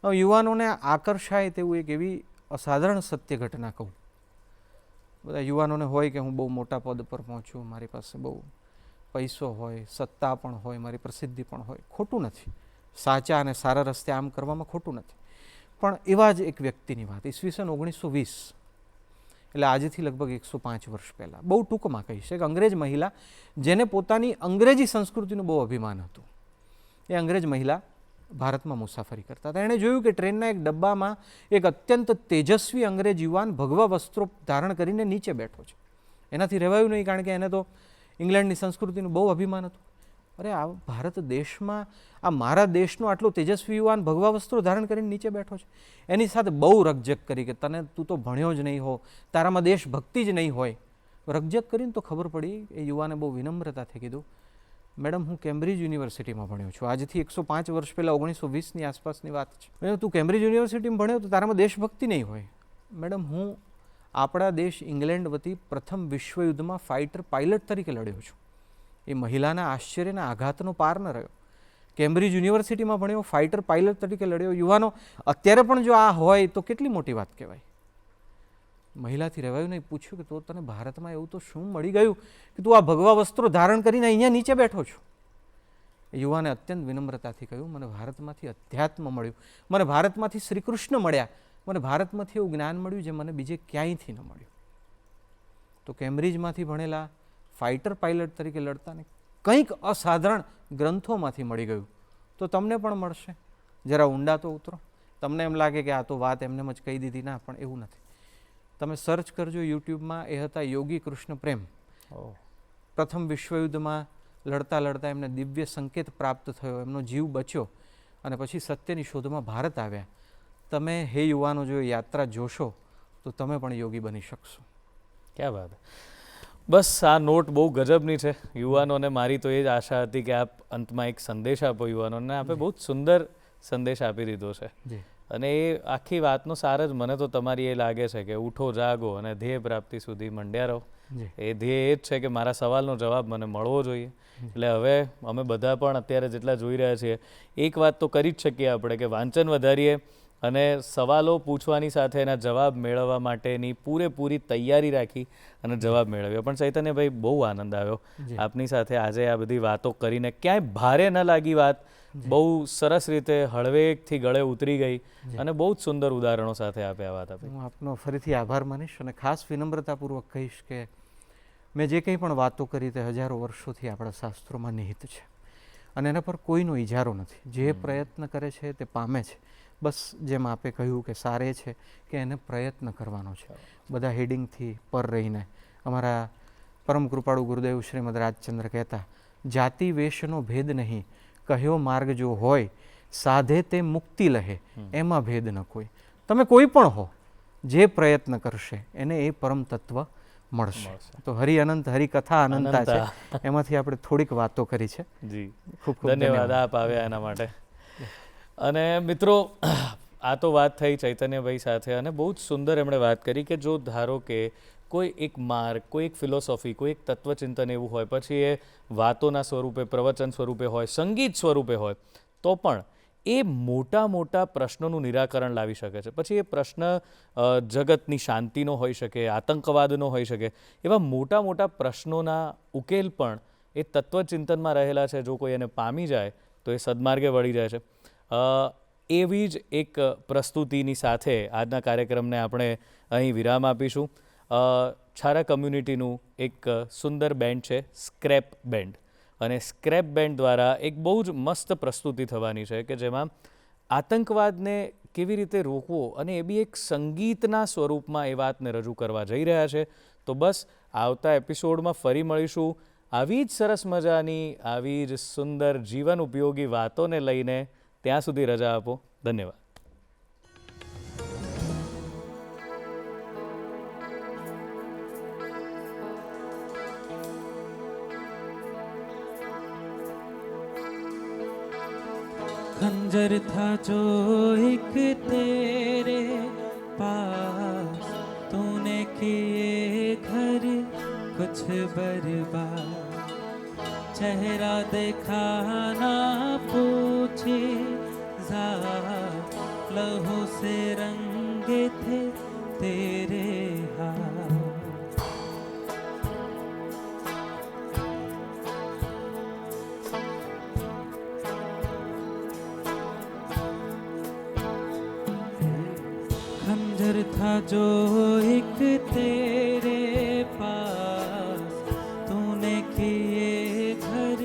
યુવાનોને આકર્ષાય તેવું એક એવી અસાધારણ સત્ય ઘટના કહું. બધા યુવાનોને હોય કે હું બહુ મોટા પદ પર પહોંચું, મારી પાસે બહુ પૈસો હોય, સત્તા પણ હોય, મારી પ્રસિદ્ધિ પણ હોય. ખોટું નથી, સાચા અને સારા રસ્તે આમ કરવામાં ખોટું નથી. પણ એવા જ એક વ્યક્તિની વાત, ઈસવીસન 1920, એટલે આજથી લગભગ 105 વર્ષ પહેલાં, બહુ ટૂંકમાં કહીશ, એક અંગ્રેજ મહિલા જેને પોતાની અંગ્રેજી સંસ્કૃતિનું બહુ અભિમાન હતું. એ અંગ્રેજ મહિલા ભારતમાં મુસાફરી કરતા હતા. એણે જોયું કે ટ્રેનના એક ડબ્બામાં એક અત્યંત તેજસ્વી અંગ્રેજ યુવાન ભગવા વસ્ત્રો ધારણ કરીને નીચે બેઠો છે. એનાથી રહેવાયું નહીં, કારણ કે એને તો ઇંગ્લેન્ડની સંસ્કૃતિનું બહુ અભિમાન હતું. અરે આ ભારત દેશમાં આ મારા દેશનો આટલો તેજસ્વી યુવાન ભગવા વસ્ત્રો ધારણ કરીને નીચે બેઠો છે. એની સાથે બહુ રકઝક કરી કે તું તો ભણ્યો જ નહીં હો, તારામાં દેશભક્તિ જ નહીં હોય. રકઝક કરીને તો ખબર પડી, એ યુવાને બહુ વિનમ્રતાથી કીધું, મેડમ હું કેમ્બ્રિજ યુનિવર્સિટીમાં ભણ્યો છું. આજથી 105 વર્ષ પહેલાં 1920ની આસપાસની વાત છે. તું કેમ્બ્રિજ યુનિવર્સિટીમાં ભણ્યો તો તારામાં દેશભક્તિ નહીં હોય. મેડમ હું આપણા દેશ ઇંગ્લેન્ડ વતી પ્રથમ વિશ્વયુદ્ધમાં ફાઇટર પાયલટ તરીકે લડ્યો છું. એ મહિલાના આશ્ચર્યના આઘાતનો પાર ન રહ્યો. કેમ્બ્રિજ યુનિવર્સિટીમાં ભણ્યો, ફાઇટર પાયલટ તરીકે લડ્યો. યુવાનો અત્યારે પણ જો આ હોય તો કેટલી મોટી વાત કહેવાય. મહિલાથી રહેવાયું નહીં. પૂછ્યું કે તો તને ભારતમાં એવું તો શું મળી ગયું કે તું આ ભગવા વસ્ત્રો ધારણ કરીને અહીંયા નીચે બેઠો છો? એ યુવાને અત્યંત વિનમ્રતાથી કહ્યું, મને ભારતમાંથી અધ્યાત્મ મળ્યું, મને ભારતમાંથી શ્રી કૃષ્ણ મળ્યા, મને ભારતમાંથી એવું જ્ઞાન મળ્યું જે મને બીજે ક્યાંયથી ન મળ્યું. તો કેમ્બ્રિજમાંથી ભણેલા ફાઇટર પાયલટ તરીકે લડતા ને કંઈક અસાધારણ ગ્રંથોમાંથી મળી ગયું તો તમને પણ મળશે. જરા ઊંડા તો ઉતરો. તમને એમ લાગે કે આ તો વાત એમને જ કહી દીધી, ના, પણ એવું નથી. તમે સર્ચ કરજો યુટ્યુબમાં. એ હતા યોગી કૃષ્ણ પ્રેમ. પ્રથમ વિશ્વયુદ્ધમાં લડતા લડતા એમને દિવ્ય સંકેત પ્રાપ્ત થયો, એમનો જીવ બચ્યો અને પછી સત્યની શોધમાં ભારત આવ્યા. તમે હે યુવાનો જો યાત્રા જોશો તો તમે પણ યોગી બની શકશો. ક્યાં વાત. બસ આ નોટ બહુ ગજબની છે. યુવાનોને મારી તો એ જ આશા હતી કે આપ અંતમાં એક સંદેશ આપો યુવાનોને. આપે બહુ જ સુંદર સંદેશ આપી દીધો છે. અને એ આખી વાતનો સાર જ મને તો તમારી એ લાગે છે કે ઉઠો જાગો અને ધ્યેય પ્રાપ્તિ સુધી મંડ્યા રહો. એ ધ્યેય એ જ છે કે મારા સવાલનો જવાબ મને મળવો જોઈએ. એટલે હવે અમે બધા પણ અત્યારે જેટલા જોઈ રહ્યા છીએ એક વાત તો કરી જ શકીએ આપણે કે વાંચન વધારીએ અને સવાલો પૂછવાની સાથે એના જવાબ મેળવવા માટેની પૂરેપૂરી તૈયારી રાખી અને જવાબ મેળવ્યો. પણ ચૈતન્યભાઈ બહુ આનંદ આવ્યો આપની સાથે આજે આ બધી વાતો કરીને. ક્યાંય ભારે ન લાગી વાત, બહુ સરસ રીતે હળવેકથી ગળે ઉતરી ગઈ અને બહુ જ સુંદર ઉદાહરણો સાથે આપે આ વાત આપી. હું આપનો ફરીથી આભાર માનીશ અને ખાસ વિનમ્રતાપૂર્વક કહીશ કે મેં જે કંઈ પણ વાતો કરી તે હજારો વર્ષોથી આપણા શાસ્ત્રોમાં નિહિત છે અને એના પર કોઈનો ઇજારો નથી. જે પ્રયત્ન કરે છે તે પામે છે. બસ જેમ આપે કહ્યું કે સાર એ છે કે એને પ્રયત્ન કરવાનો છે. બધા હેડિંગથી પર રહીને. અમારા પરમ કૃપાળુ ગુરુદેવ શ્રીમદ રાજચંદ્ર કહેતા, જાતિ વેશનો ભેદ નહીં, કહ્યો માર્ગ જો હોય, સાધે તે મુક્તિ લહે, એમાં ભેદ ન કોઈ. તમે કોઈ પણ હો, જે પ્રયત્ન કરશે એને એ પરમ તત્વ મળશે. તો હરિ અનંત હરિકથા અનંતા છે, એમાંથી આપણે થોડીક વાતો કરી છે. જી, ખૂબ ખૂબ ધન્યવાદ આપ આવ્યા એના માટે. અને મિત્રો આ તો વાત થઈ ચૈતન્યભાઈ સાથે અને બહુ જ સુંદર એમણે વાત કરી કે જો ધારો કે કોઈ એક માર્ગ, કોઈ એક ફિલોસોફી, કોઈ એક તત્વચિંતન એવું હોય, પછી એ વાતોના સ્વરૂપે, પ્રવચન સ્વરૂપે હોય, સંગીત સ્વરૂપે હોય, તો પણ એ મોટા મોટા પ્રશ્નોનું નિરાકરણ લાવી શકે છે. પછી એ પ્રશ્ન જગતની શાંતિનો હોઈ શકે, આતંકવાદનો હોઈ શકે. એવા મોટા મોટા પ્રશ્નોના ઉકેલ પણ એ તત્વચિંતનમાં રહેલા છે. જો કોઈ એને પામી જાય તો એ સદમાર્ગે વળી જાય છે. એવી જ એક પ્રસ્તુતિની સાથે આજના કાર્યક્રમને આપણે અહીં વિરામ આપીશું. છારા કમ્યુનિટીનું એક સુંદર બેન્ડ છે સ્ક્રેપ બેન્ડ, અને સ્ક્રેપ બેન્ડ દ્વારા એક બહુ જ મસ્ત પ્રસ્તુતિ થવાની છે કે જેમાં આતંકવાદને કેવી રીતે રોકવો અને એ બી એક સંગીતના સ્વરૂપમાં એ વાતને રજૂ કરવા જઈ રહ્યા છે. તો બસ આવતા એપિસોડમાં ફરી મળીશું આવી જ સરસ મજાની, આવી જ સુંદર જીવન ઉપયોગી વાતોને લઈને. ત્યાં સુધી રજા આપો. ધન્યવાદ. खंजर था जो एक तेरे पास, तूने किए घर कुछ बर्बाद, चेहरा देखा ना पूछे ज़ात, लहू से रंगे थे तेरे हाथ. खंजर था जो एक तेरे पास, तूने किए घर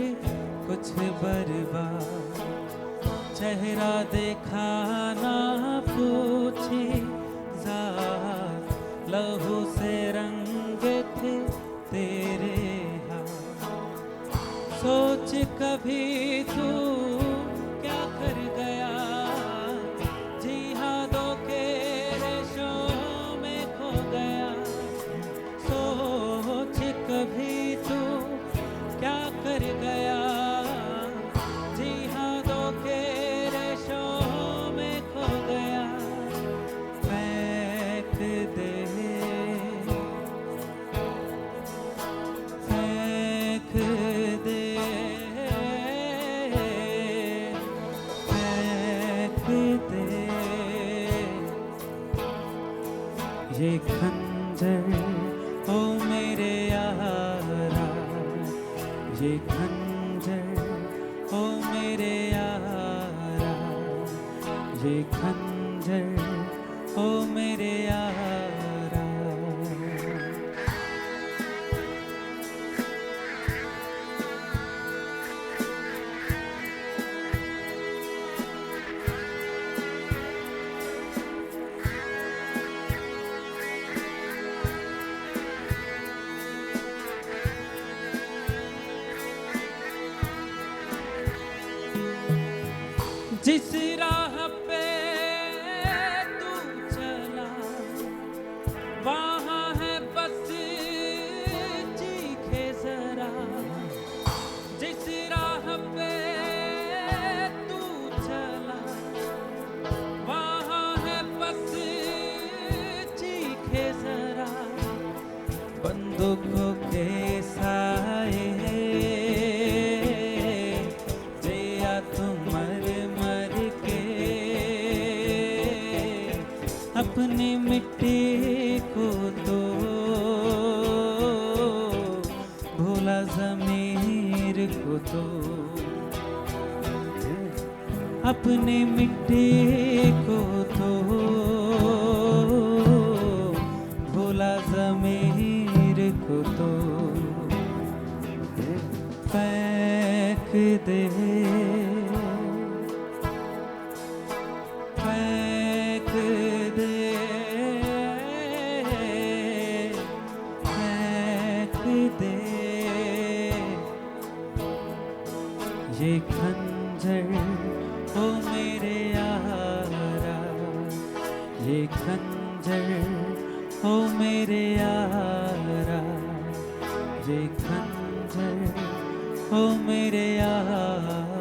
कुछ बर्बाद। चेहरा देखा ना पूछी जात, लहू से रंग थे तेरे हाथ। सोच कभी तू क्या कर गया, जिहादों के रेशों में खो गया। सोच कभी तू क्या कर गया, जिहादों के रेशों में खो गया। फेंक दे, फेंक दे, फेंक दे ये खंजर ओ मेरे यारा, ये खंजर ओ मेरे यारा, ये खंजर ओ मेरे यारा। जिस राह पे तू चला, वहाँ है बस चीखे जरा। जिस राह पे तू चला, वहाँ है बस चीखे जरा। बंदूकों के साए जिया तुम मर मर के, अपनी मिट्टी को तो भूला ज़मीर को तो। अपनी मिट्टी को तो भूला ज़मीर को तो। फेंक दे, फेंक दे, फेंक दे ये खंजर ओ मेरे यारा, ये खंजर ओ मेरे यारा, ये खंजर ओ मेरे यारा।